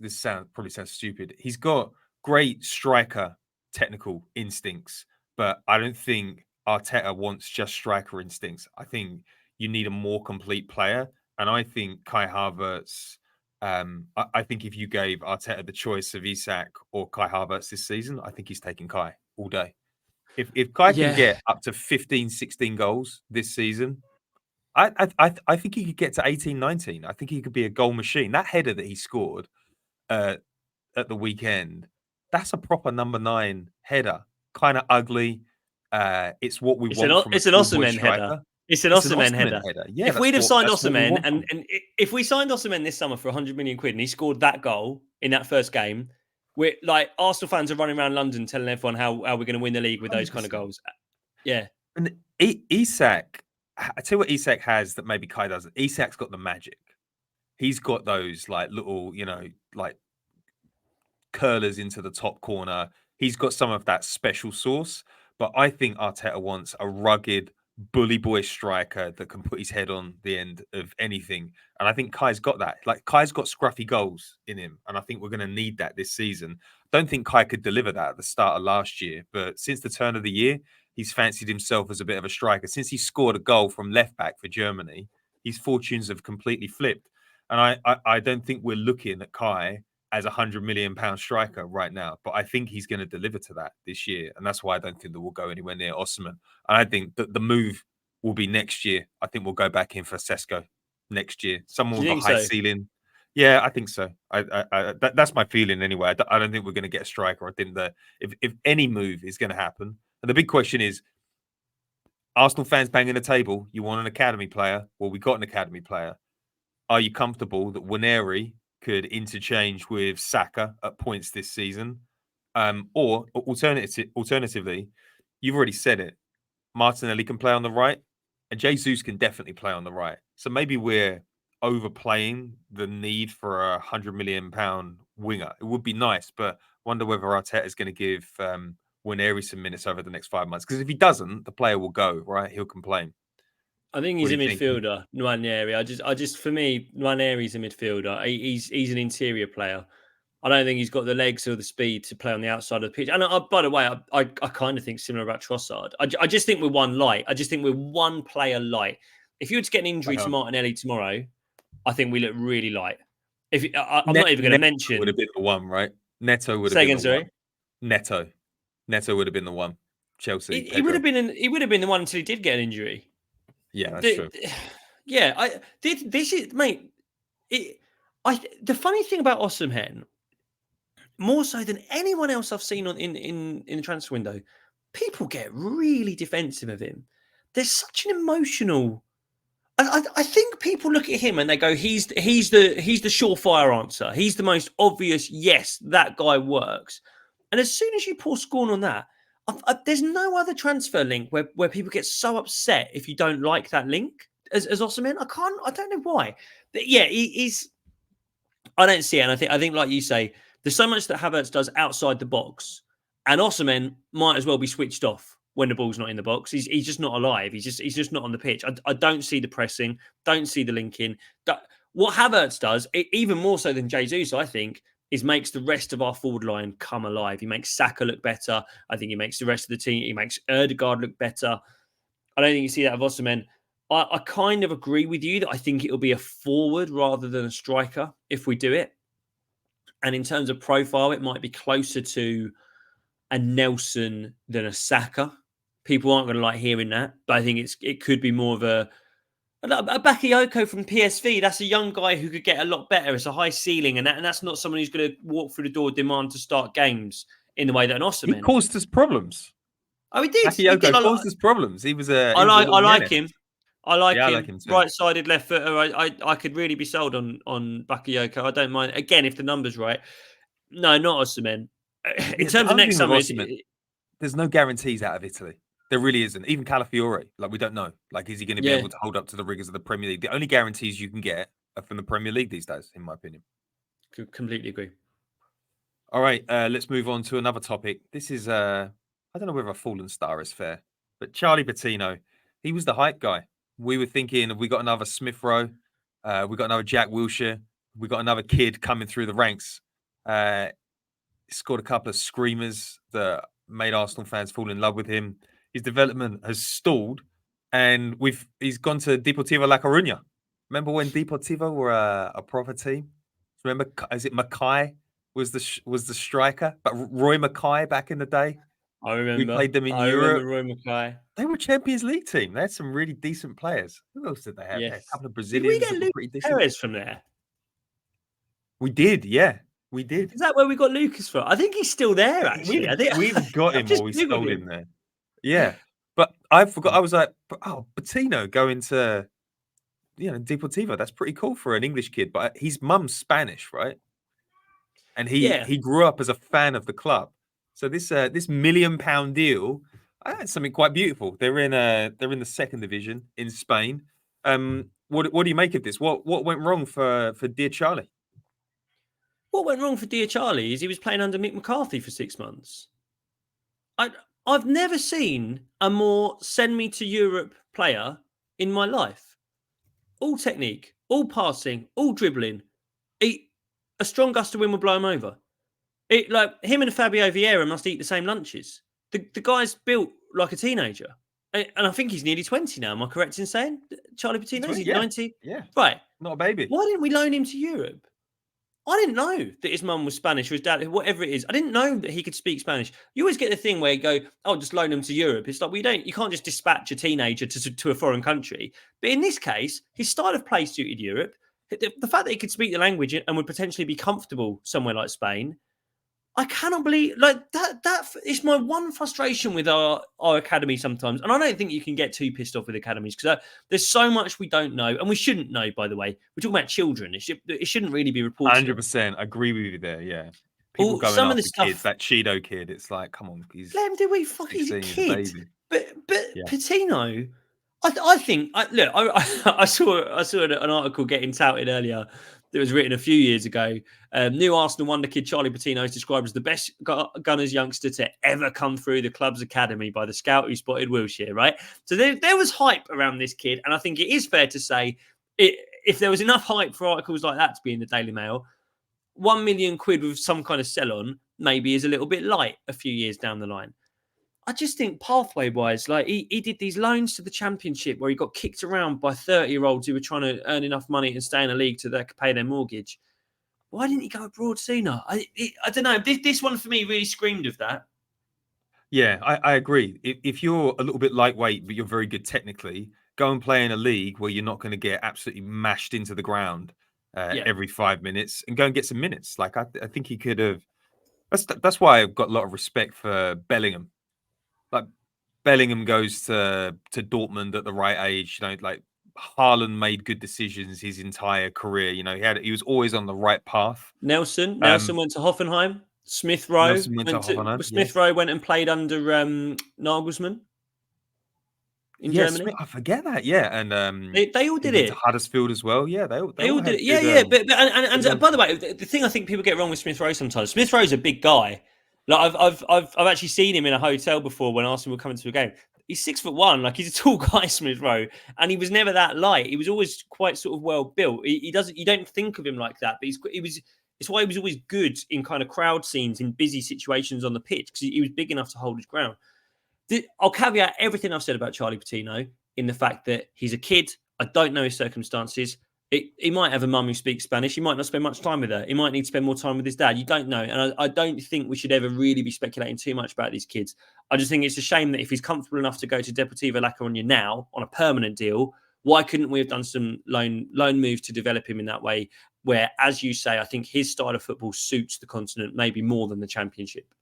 Speaker 2: probably sounds stupid. He's got great striker technical instincts, but I don't think Arteta wants just striker instincts. I think you need a more complete player, and I think Kai Havertz. I think if you gave Arteta the choice of Isak or Kai Havertz this season, I think he's taking Kai all day. If Kai can get up to 15, 16 goals this season, I think he could get to 18, 19. I think he could be a goal machine. That header that he scored at the weekend, that's a proper number 9 header. Kind of ugly. It's what we want from
Speaker 3: it's an Osimhen header. It's an Osimhen header.
Speaker 2: Yeah,
Speaker 3: if we'd have signed Osimhen, and if we signed Osimhen this summer for 100 million quid and he scored that goal in that first game, we're like Arsenal fans are running around London telling everyone how we're going to win the league with those 100%. Kind of goals. Yeah.
Speaker 2: And Isak, I tell you what Isak has that maybe Kai doesn't. Isak's got the magic. He's got those like little, like curlers into the top corner. He's got some of that special sauce. But I think Arteta wants a rugged, bully boy striker that can put his head on the end of anything. And I think Kai's got that. Like Kai's got scruffy goals in him. And I think we're going to need that this season. Don't think Kai could deliver that at the start of last year. But since the turn of the year, he's fancied himself as a bit of a striker. Since he scored a goal from left back for Germany, his fortunes have completely flipped. And I don't think we're looking at Kai as a £100 million striker right now, but I think he's going to deliver to that this year. And that's why I don't think that we'll go anywhere near Osimhen. And I think that the move will be next year. I think we'll go back in for Sesko next year. Someone with a high ceiling. Yeah, I think so. That's my feeling anyway. I don't think we're going to get a striker. I think that if any move is going to happen, and the big question is, Arsenal fans banging the table, you want an academy player? Well, we got an academy player. Are you comfortable that Waneri could interchange with Saka at points this season? Or alternatively, you've already said it, Martinelli can play on the right, and Jesus can definitely play on the right. So maybe we're overplaying the need for a £100 million winger. It would be nice, but wonder whether Arteta is going to give Waneri some minutes over the next 5 months. Because if he doesn't, the player will go, right? He'll complain.
Speaker 3: I think he's a midfielder, Nwaneri. I just for me, Nwaneri's a midfielder. He's an interior player. I don't think he's got the legs or the speed to play on the outside of the pitch. And by the way, I kind of think similar about Trossard. I just think we're one light. I just think we're one player light. If you were to get an injury to Martinelli tomorrow, I think we look really light. I'm not even going to mention.
Speaker 2: Would have been the one, right? Neto would have been the one. Neto would have been the one. Chelsea.
Speaker 3: He would have been. He would have been the one until he did get an injury.
Speaker 2: Yeah, that's true.
Speaker 3: Yeah, this is, mate. The funny thing about Osimhen, more so than anyone else I've seen in the transfer window, people get really defensive of him. There's such an emotional. I think people look at him and they go, he's the surefire answer. He's the most obvious. Yes, that guy works. And as soon as you pour scorn on that, there's no other transfer link where people get so upset if you don't like that link as Osimhen. I don't know why. But yeah, he's. I don't see it. And I think like you say, there's so much that Havertz does outside the box, and Osimhen might as well be switched off when the ball's not in the box. He's just not alive. He's just not on the pitch. I don't see the pressing, don't see the linking. What Havertz does, even more so than Jesus, I think, is makes the rest of our forward line come alive. He makes Saka look better. I think he makes the rest of the team. He makes Ødegaard look better. I don't think you see that of Osimhen. I kind of agree with you that I think it'll be a forward rather than a striker if we do it. And in terms of profile, it might be closer to a Nelson than a Saka. People aren't going to like hearing that, but I think it could be more of a Bakayoko from PSV. That's a young guy who could get a lot better. It's a high ceiling, and that's not someone who's going to walk through the door, demand to start games in the way that an Osimhen.
Speaker 2: He caused us problems.
Speaker 3: Oh, he did.
Speaker 2: Bakayoko caused us problems. He was a.
Speaker 3: I like him. I like him
Speaker 2: too.
Speaker 3: Right-sided left footer. I could really be sold on Bakayoko. I don't mind. Again, if the number's right. No, not Osimhen. In terms of next summer,
Speaker 2: there's no guarantees out of Italy. There really isn't. Even Calafiore, we don't know. Is he going to be able to hold up to the rigors of the Premier League? The only guarantees you can get are from the Premier League these days, in my opinion.
Speaker 3: Completely agree.
Speaker 2: All right, let's move on to another topic. This is, I don't know whether a fallen star is fair, but Charlie Patino, he was the hype guy. We were thinking, have we got another Smith Rowe? We got another Jack Wilshere. We got another kid coming through the ranks. Scored a couple of screamers that made Arsenal fans fall in love with him. His development has stalled, and he's gone to Deportivo La Coruña. Remember when Deportivo were a proper team? Remember, is it Mackay was the striker? But Roy Mackay back in the day.
Speaker 3: I remember.
Speaker 2: We played them in Europe.
Speaker 3: Roy Mackay.
Speaker 2: They were Champions League team. They had some really decent players. Who else did they have?
Speaker 3: Yes.
Speaker 2: They had a couple of Brazilians.
Speaker 3: Did we get Lucas Perez from there?
Speaker 2: We did, yeah. We did.
Speaker 3: Is that where we got Lucas from? I think he's still there, actually.
Speaker 2: We've got him or we stole him there. Yeah. But I forgot. I was like, Patino going to, Deportivo. That's pretty cool for an English kid. But his mum's Spanish, right? And he grew up as a fan of the club. So this £1 million deal, that's something quite beautiful. They're in the second division in Spain. What do you make of this? What went wrong for dear Charlie?
Speaker 3: What went wrong for dear Charlie is he was playing under Mick McCarthy for 6 months. I've never seen a more send me to Europe player in my life. All technique, all passing, all dribbling. A strong gust of wind will blow him over. Him and Fabio Vieira must eat the same lunches. The guy's built like a teenager. And I think he's nearly 20 now. Am I correct in saying? Charlie Patino, he's 90?
Speaker 2: Yeah.
Speaker 3: Right.
Speaker 2: Not a baby.
Speaker 3: Why didn't we loan him to Europe? I didn't know that his mum was Spanish or his dad, whatever it is. I didn't know that he could speak Spanish. You always get the thing where you go, just loan him to Europe. It's like, you can't just dispatch a teenager to a foreign country. But in this case, his style of play suited Europe. The fact that he could speak the language and would potentially be comfortable somewhere like Spain, I cannot believe that is my one frustration with our academy sometimes. And I don't think you can get too pissed off with academies because there's so much we don't know and we shouldn't know, by the way. We're talking about children. It shouldn't really be reported.
Speaker 2: 100%. I agree with you there, yeah. People going
Speaker 3: some
Speaker 2: after
Speaker 3: of the stuff,
Speaker 2: kids, that Cheeto kid, it's like, come on.
Speaker 3: Let him do what he fucking, he's a kid. But
Speaker 2: yeah.
Speaker 3: Patino, I think, look, I saw an article getting touted earlier that was written a few years ago. New Arsenal wonder kid Charlie Patino is described as the best Gunners youngster to ever come through the club's academy by the scout who spotted Wilshere, right? So there was hype around this kid. And I think it is fair to say, if there was enough hype for articles like that to be in the Daily Mail, 1 million quid with some kind of sell-on maybe is a little bit light a few years down the line. I just think pathway-wise, he did these loans to the Championship where he got kicked around by 30-year-olds who were trying to earn enough money and stay in a league so they could pay their mortgage. Why didn't he go abroad sooner? I don't know. This one for me really screamed of that.
Speaker 2: Yeah, I agree. If you're a little bit lightweight, but you're very good technically, go and play in a league where you're not going to get absolutely mashed into the ground every 5 minutes and go and get some minutes. I think he could have That's why I've got a lot of respect for Bellingham. Like Bellingham goes to Dortmund at the right age. You know, like Haaland made good decisions his entire career. You know, he was always on the right path.
Speaker 3: Nelson
Speaker 2: Um,
Speaker 3: went to Hoffenheim. Smith Rowe
Speaker 2: Nelson went to Hoffenheim.
Speaker 3: Smith Rowe went and played under Nagelsmann in Germany.
Speaker 2: I forget that. Yeah, and
Speaker 3: They all
Speaker 2: he
Speaker 3: did
Speaker 2: went to
Speaker 3: it.
Speaker 2: Huddersfield as well. Yeah, they all
Speaker 3: They all
Speaker 2: had
Speaker 3: did it. Yeah,
Speaker 2: good,
Speaker 3: yeah. And by the way, the thing I think people get wrong with Smith Rowe sometimes. Smith Rowe's a big guy. Like I've actually seen him in a hotel before when Arsenal were coming to a game. He's 6'1", like he's a tall guy, Smith Rowe, and he was never that light. He was always quite sort of well built. You don't think of him like that, but it's why he was always good in kind of crowd scenes in busy situations on the pitch because he was big enough to hold his ground. I'll caveat everything I've said about Charlie Patino in the fact that he's a kid. I don't know his circumstances. He might have a mum who speaks Spanish. He might not spend much time with her. He might need to spend more time with his dad. You don't know. And I don't think we should ever really be speculating too much about these kids. I just think it's a shame that if he's comfortable enough to go to Deportivo La Coruña now on a permanent deal, why couldn't we have done some loan moves to develop him in that way? Where, as you say, I think his style of football suits the continent maybe more than the Championship.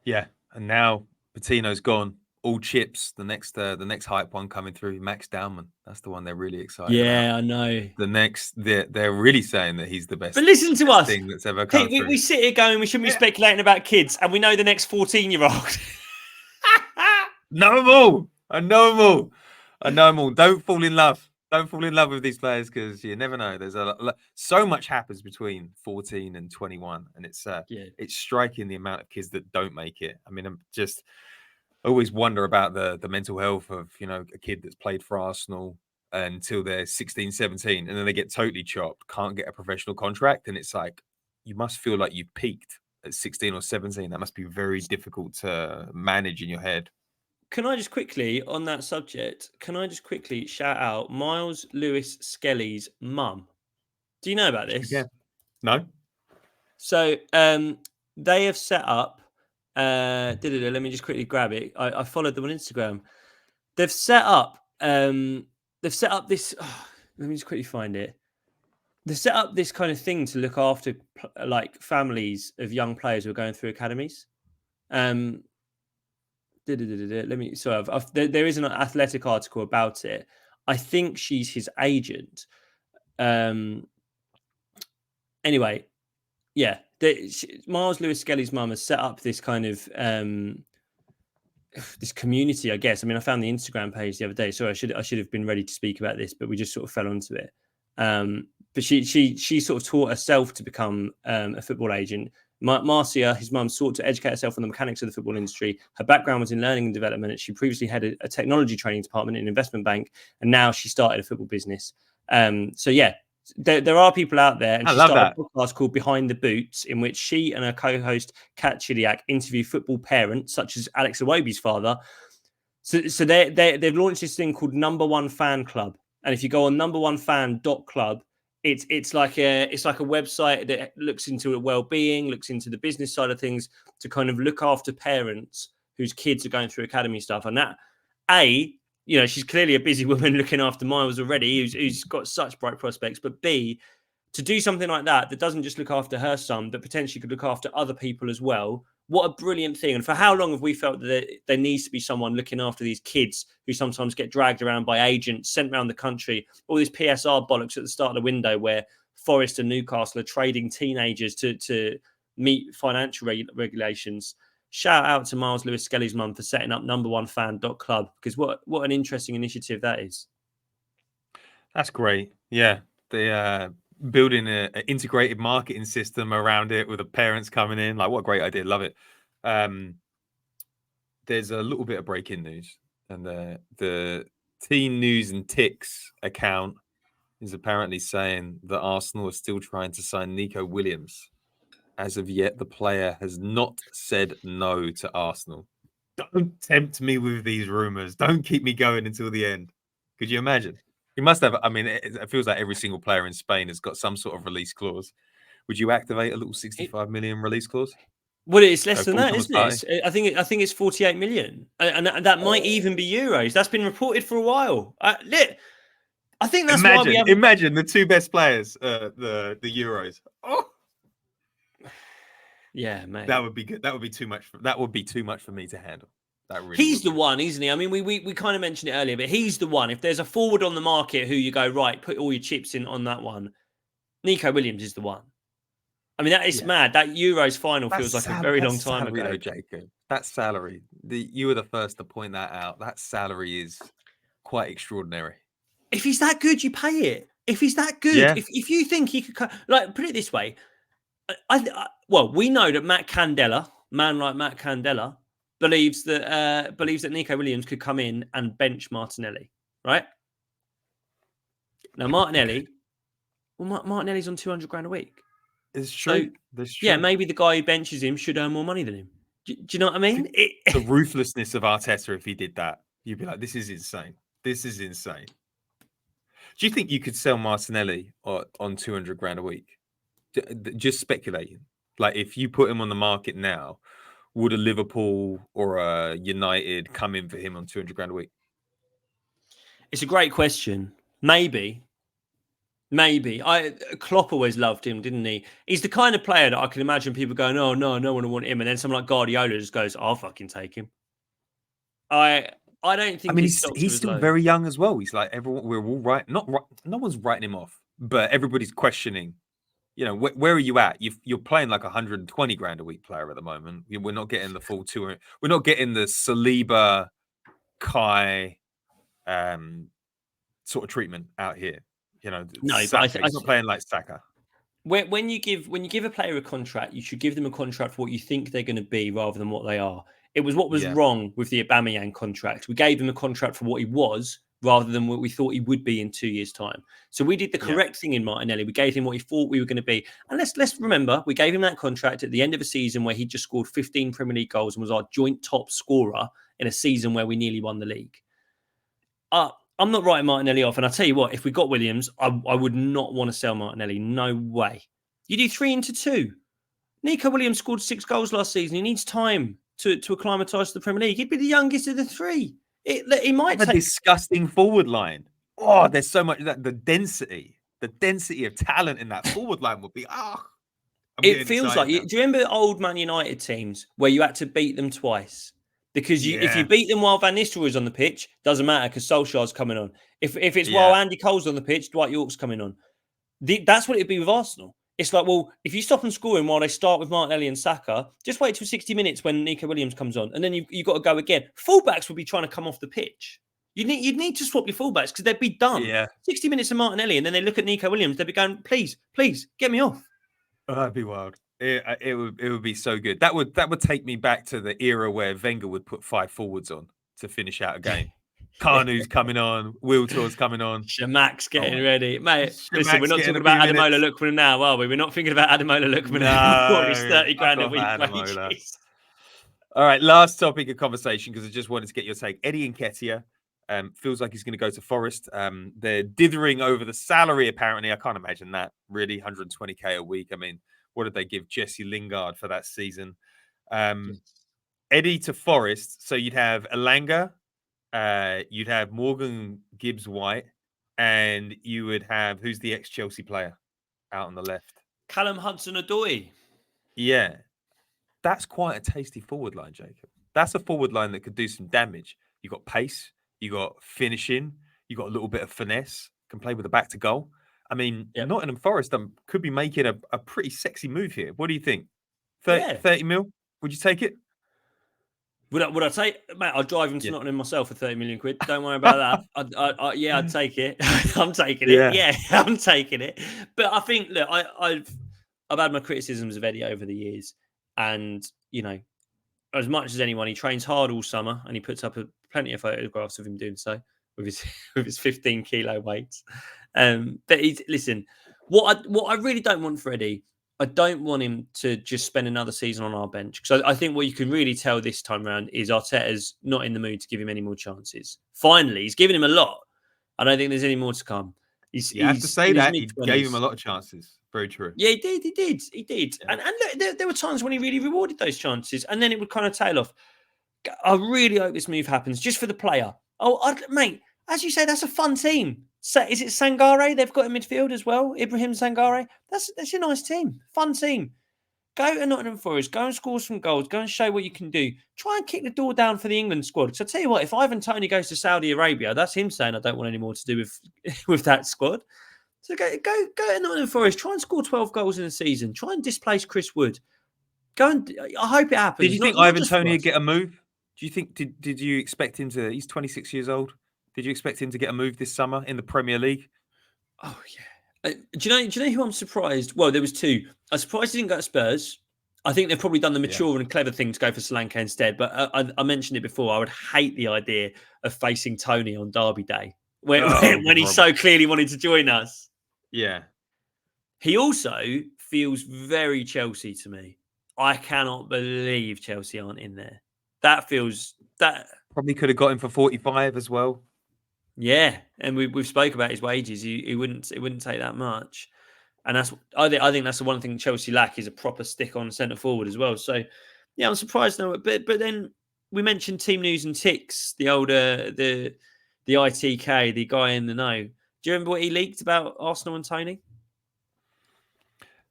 Speaker 2: Yeah, and now Patino's gone. All chips. The next hype one coming through, Max Dowman. That's the one they're really excited about.
Speaker 3: Yeah, I know.
Speaker 2: The next, they're really saying that he's the best.
Speaker 3: But listen to us.
Speaker 2: Thing that's ever come through.
Speaker 3: We sit here going, we shouldn't be speculating about kids, and we know the next 14-year-old.
Speaker 2: Know them all. I know them all. Don't fall in love. Don't fall in love with these players because you never know. There's so much happens between 14 and 21, and it's striking the amount of kids that don't make it. I mean, I always wonder about the mental health of, you know, a kid that's played for Arsenal until they're 16, 17, and then they get totally chopped, can't get a professional contract. And it's like, you must feel like you've peaked at 16 or 17. That must be very difficult to manage in your head.
Speaker 3: Can I just quickly, on that subject, shout out Miles Lewis Skelly's mum? Do you know about this?
Speaker 2: Yeah. No.
Speaker 3: So they have set up, let me just quickly grab it. I followed them on Instagram. They've set up this. Let me just quickly find it. They've set up this kind of thing to look after like families of young players who are going through academies. Let me. So there is an Athletic article about it. I think she's his agent. Anyway, yeah. Miles Lewis Skelly's mum has set up this kind of this community, I guess. I mean, I found the Instagram page the other day. Sorry, I should have been ready to speak about this, but we just sort of fell onto it. But she sort of taught herself to become a football agent. Marcia, his mum, sought to educate herself on the mechanics of the football industry. Her background was in learning and development. She previously had a technology training department in an investment bank, and now she started a football business. So yeah. There are people out there, and she started a podcast called Behind the Boots, in which she and her co-host Kat Chidiak interview football parents, such as Alex Iwobi's father. So they've launched this thing called Number One Fan Club, and if you go on numberonefan.club, it's like a website that looks into well-being, looks into the business side of things to kind of look after parents whose kids are going through academy stuff, and that you know, she's clearly a busy woman looking after Miles already, who's got such bright prospects. But B, to do something like that doesn't just look after her son, but potentially could look after other people as well. What a brilliant thing. And for how long have we felt that there needs to be someone looking after these kids who sometimes get dragged around by agents, sent around the country, all this PSR bollocks at the start of the window where Forest and Newcastle are trading teenagers to meet financial regulations. Shout out to Miles Lewis Skelly's mum for setting up numberonefan.club, because what an interesting initiative that is.
Speaker 2: That's great. Yeah. They building an integrated marketing system around it with the parents coming in. Like, what a great idea. Love it. There's a little bit of breaking news, and the Teen News and Ticks account is apparently saying that Arsenal are still trying to sign Nico Williams. As of yet, the player has not said no to Arsenal. Don't tempt me with these rumours. Don't keep me going until the end. Could you imagine? He must have. I mean, it feels like every single player in Spain has got some sort of release clause. Would you activate a little 65 million release clause?
Speaker 3: Well, it's less than that, isn't it? I think it's 48 million, and that might even be euros. That's been reported for a while. I think that's why we
Speaker 2: imagine the two best players, the euros. Oh.
Speaker 3: Yeah, mate.
Speaker 2: That would be good. That would be too much. That would be too much for me to handle. That really.
Speaker 3: He's the one, isn't he? I mean, we kind of mentioned it earlier, but he's the one. If there's a forward on the market who you go, right, put all your chips in on that one, Nico Williams is the one. I mean, that is mad. That Euros final feels like a very long time ago.
Speaker 2: Though, Jacob. That salary. You were the first to point that out. That salary is quite extraordinary.
Speaker 3: If he's that good, you pay it. If he's that good, if you think he could, put it this way, well, we know that man like Matt Candela, believes that Nico Williams could come in and bench Martinelli, right? Now Martinelli's on 200 grand a week.
Speaker 2: It's true. So,
Speaker 3: yeah, maybe the guy who benches him should earn more money than him. Do you know what I mean?
Speaker 2: The ruthlessness of Arteta, if he did that, you'd be like, this is insane. This is insane. Do you think you could sell Martinelli on 200 grand a week? Just speculating. Like, if you put him on the market now, would a Liverpool or a United come in for him on 200 grand a week?
Speaker 3: It's a great question. Maybe. Klopp always loved him, didn't he? He's the kind of player that I can imagine people going, oh, no one will want him. And then someone like Guardiola just goes, I'll fucking take him. I don't think.
Speaker 2: I mean, he's still very young as well. He's like, everyone, we're all right. No one's writing him off, but everybody's questioning. You know, where are you at? You're playing like 120 grand a week player at the moment. We're not getting the full 200. We're not getting the Saliba, Kai, sort of treatment out here. You know,
Speaker 3: no,
Speaker 2: he's not playing like Saka.
Speaker 3: When you give a player a contract, you should give them a contract for what you think they're going to be rather than what they are. It was what was wrong with the Aubameyang contract. We gave him a contract for what he was rather than what we thought he would be in 2 years' time. So we did the correct thing in Martinelli. We gave him what he thought we were going to be. And let's remember, we gave him that contract at the end of a season where he just scored 15 Premier League goals and was our joint top scorer in a season where we nearly won the league. I'm not writing Martinelli off. And I'll tell you what, if we got Williams, I would not want to sell Martinelli. No way. You do 3 into 2. Nico Williams scored 6 goals last season. He needs time to acclimatise to the Premier League. He'd be the youngest of the 3. He might
Speaker 2: have a disgusting forward line. Oh, there's so much that the density of talent in that forward line would be.
Speaker 3: It feels like. Do you remember old Man United teams where you had to beat them twice? Because if you beat them while Van Nistelrooy is on the pitch, doesn't matter because Solskjaer's coming on. If it's while Andy Cole's on the pitch, Dwight York's coming on. That's what it'd be with Arsenal. It's like, well, if you stop them scoring while they start with Martinelli and Saka, just wait till 60 minutes when Nico Williams comes on, and then you've got to go again. Fullbacks would be trying to come off the pitch. You'd need to swap your fullbacks because they'd be done.
Speaker 2: Yeah.
Speaker 3: 60 minutes of Martinelli, and then they look at Nico Williams, they'd be going, please, get me off.
Speaker 2: Oh, that'd be wild. It would be so good. That would take me back to the era where Wenger would put 5 forwards on to finish out a game. Kanu's coming on, Wiltor's coming on.
Speaker 3: Shamak's getting ready. Mate, listen, we're not talking about Adamola Lookman now, are we? We're not thinking about Adamola Lookman anymore. He's 30 grand a week.
Speaker 2: All right, last topic of conversation, because I just wanted to get your take. Eddie Nketiah feels like he's going to go to Forest. They're dithering over the salary, apparently. I can't imagine that, really, 120k a week. I mean, what did they give Jesse Lingard for that season? Eddie to Forest, so you'd have Elanga, you'd have Morgan Gibbs-White, and you would have, who's the ex-Chelsea player out on the left?
Speaker 3: Callum Hudson-Odoi.
Speaker 2: Yeah. That's quite a tasty forward line, Jacob. That's a forward line that could do some damage. You got pace, you got finishing, you got a little bit of finesse, can play with the back to goal. I mean, Nottingham Forest could be making a pretty sexy move here. What do you think? 30 mil? Would you take it?
Speaker 3: Would I take, mate? I'd drive him to Nottingham myself for 30 million quid. Don't worry about that. I'd take it. I'm taking it. Yeah, I'm taking it. But I think, look, I've had my criticisms of Eddie over the years, and you know, as much as anyone, he trains hard all summer, and he puts up plenty of photographs of him doing so with his 15 kilo weights. But listen, what I really don't want for Eddie, I don't want him to just spend another season on our bench, because I think what you can really tell this time around is Arteta's not in the mood to give him any more chances. Finally, he's given him a lot. I don't think there's any more to come.
Speaker 2: You have to say that he gave him a lot of chances. Very true.
Speaker 3: Yeah, he did. Yeah. And look, there were times when he really rewarded those chances, and then it would kind of tail off. I really hope this move happens just for the player. Mate, as you say, that's a fun team. So is it Sangare they've got in midfield as well? Ibrahim Sangare? That's a nice team. Fun team. Go to Nottingham Forest. Go and score some goals. Go and show what you can do. Try and kick the door down for the England squad. Because I tell you what, if Ivan Toney goes to Saudi Arabia, that's him saying I don't want any more to do with with that squad. So go to Nottingham Forest. Try and score 12 goals in a season. Try and displace Chris Wood. Go and I hope it happens.
Speaker 2: Did you think Ivan Toney would get a move? Do you think did you expect him to? He's 26 years old. Did you expect him to get a move this summer in the Premier League?
Speaker 3: Oh yeah. Do you know who I'm surprised? Well, there was two. I'm surprised he didn't go to Spurs. I think they've probably done the mature and clever thing to go for Solanke instead. But I mentioned it before. I would hate the idea of facing Toney on Derby Day when he so clearly wanted to join us.
Speaker 2: Yeah.
Speaker 3: He also feels very Chelsea to me. I cannot believe Chelsea aren't in there. That feels that
Speaker 2: probably could have got him for 45 as well.
Speaker 3: Yeah, and we've spoke about his wages. It wouldn't take that much, and I think that's the one thing Chelsea lack is a proper stick on centre forward as well. So yeah, I'm surprised though. But then we mentioned Team News and Ticks, the older the ITK, the guy in the know. Do you remember what he leaked about Arsenal and Toney?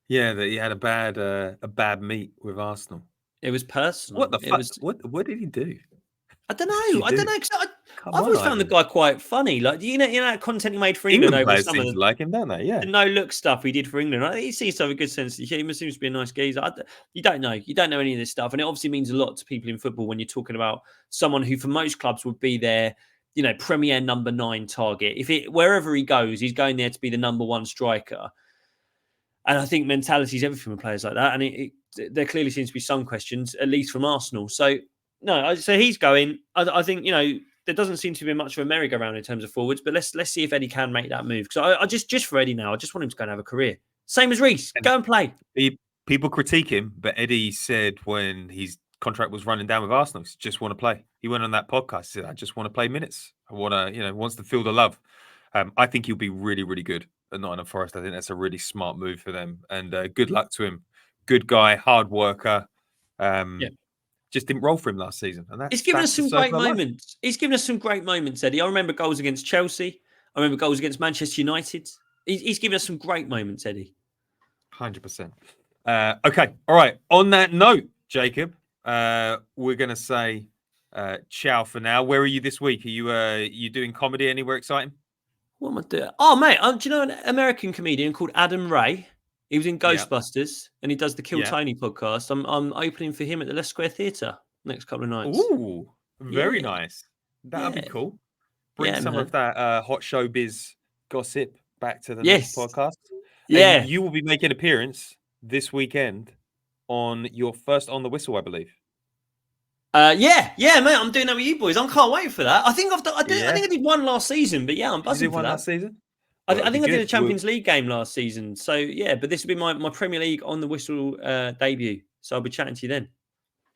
Speaker 2: Yeah, that he had a bad meet with Arsenal.
Speaker 3: It was personal.
Speaker 2: What the fuck? What did he do?
Speaker 3: I don't know. I don't know. I've always found the guy quite funny. Like you know that content he made for England over
Speaker 2: players
Speaker 3: summer.
Speaker 2: Seem to like him, don't they? Yeah.
Speaker 3: The no look stuff he did for England. He seems to have a good sense of humour. Seems to be a nice geezer. You don't know. You don't know any of this stuff, and it obviously means a lot to people in football when you're talking about someone who, for most clubs, would be their, Premier number 9 target. Wherever he goes, he's going there to be the number 1 striker. And I think mentality is everything with players like that. And there clearly seems to be some questions, at least from Arsenal. So, no, so he's going. I think, there doesn't seem to be much of a merry-go-round in terms of forwards, but let's see if Eddie can make that move. Because I just for Eddie now, I just want him to go and have a career. Same as Reece. Go and play.
Speaker 2: People critique him, but Eddie said when his contract was running down with Arsenal, he just want to play. He went on that podcast, he said, I just want to play minutes. I want to, wants to feel the love. I think he'll be really, really good at Nottingham Forest. I think that's a really smart move for them. And good luck to him. Good guy, hard worker. Just didn't roll for him last season. And
Speaker 3: he's given us some great moments. He's given us some great moments, Eddie. I remember goals against Chelsea. I remember goals against Manchester United. He's given us some great moments, Eddie.
Speaker 2: 100%. Okay. All right. On that note, Jacob, we're going to say ciao for now. Where are you this week? Are you doing comedy anywhere exciting?
Speaker 3: What am I doing? Oh, mate, do you know an American comedian called Adam Ray? He was in Ghostbusters and he does the Kill Tony podcast. I'm opening for him at the Leicester Square Theatre next couple of nights.
Speaker 2: Ooh, very nice. That'd be cool. Bring some of that hot showbiz gossip back to the next podcast.
Speaker 3: Yeah.
Speaker 2: And you will be making an appearance this weekend on your first On the Whistle, I believe.
Speaker 3: Yeah, mate. I'm doing that with you boys. I can't wait for that. I think I did one last season, but yeah, I'm buzzing for that.
Speaker 2: Last season?
Speaker 3: I think I did a Champions League game last season. So yeah, but this will be my Premier League On the Whistle debut. So I'll be chatting to you then.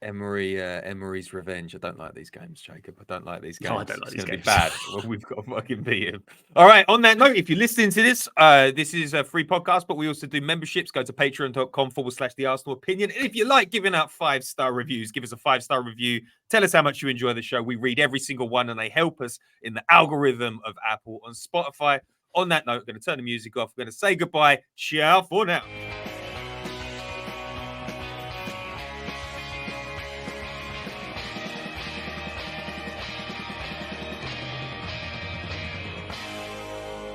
Speaker 2: Emery's revenge. I don't like these games, Jacob. I don't like these games.
Speaker 3: No, I don't like these games.
Speaker 2: It's going to be bad when we've got to fucking beat him. All right. On that note, if you're listening to this, this is a free podcast, but we also do memberships. Go to patreon.com/the Arsenal Opinion. And if you like giving out 5-star reviews, give us a 5-star review. Tell us how much you enjoy the show. We read every single one and they help us in the algorithm of Apple and Spotify. On that note, I'm going to turn the music off. I'm going to say goodbye. Ciao for now.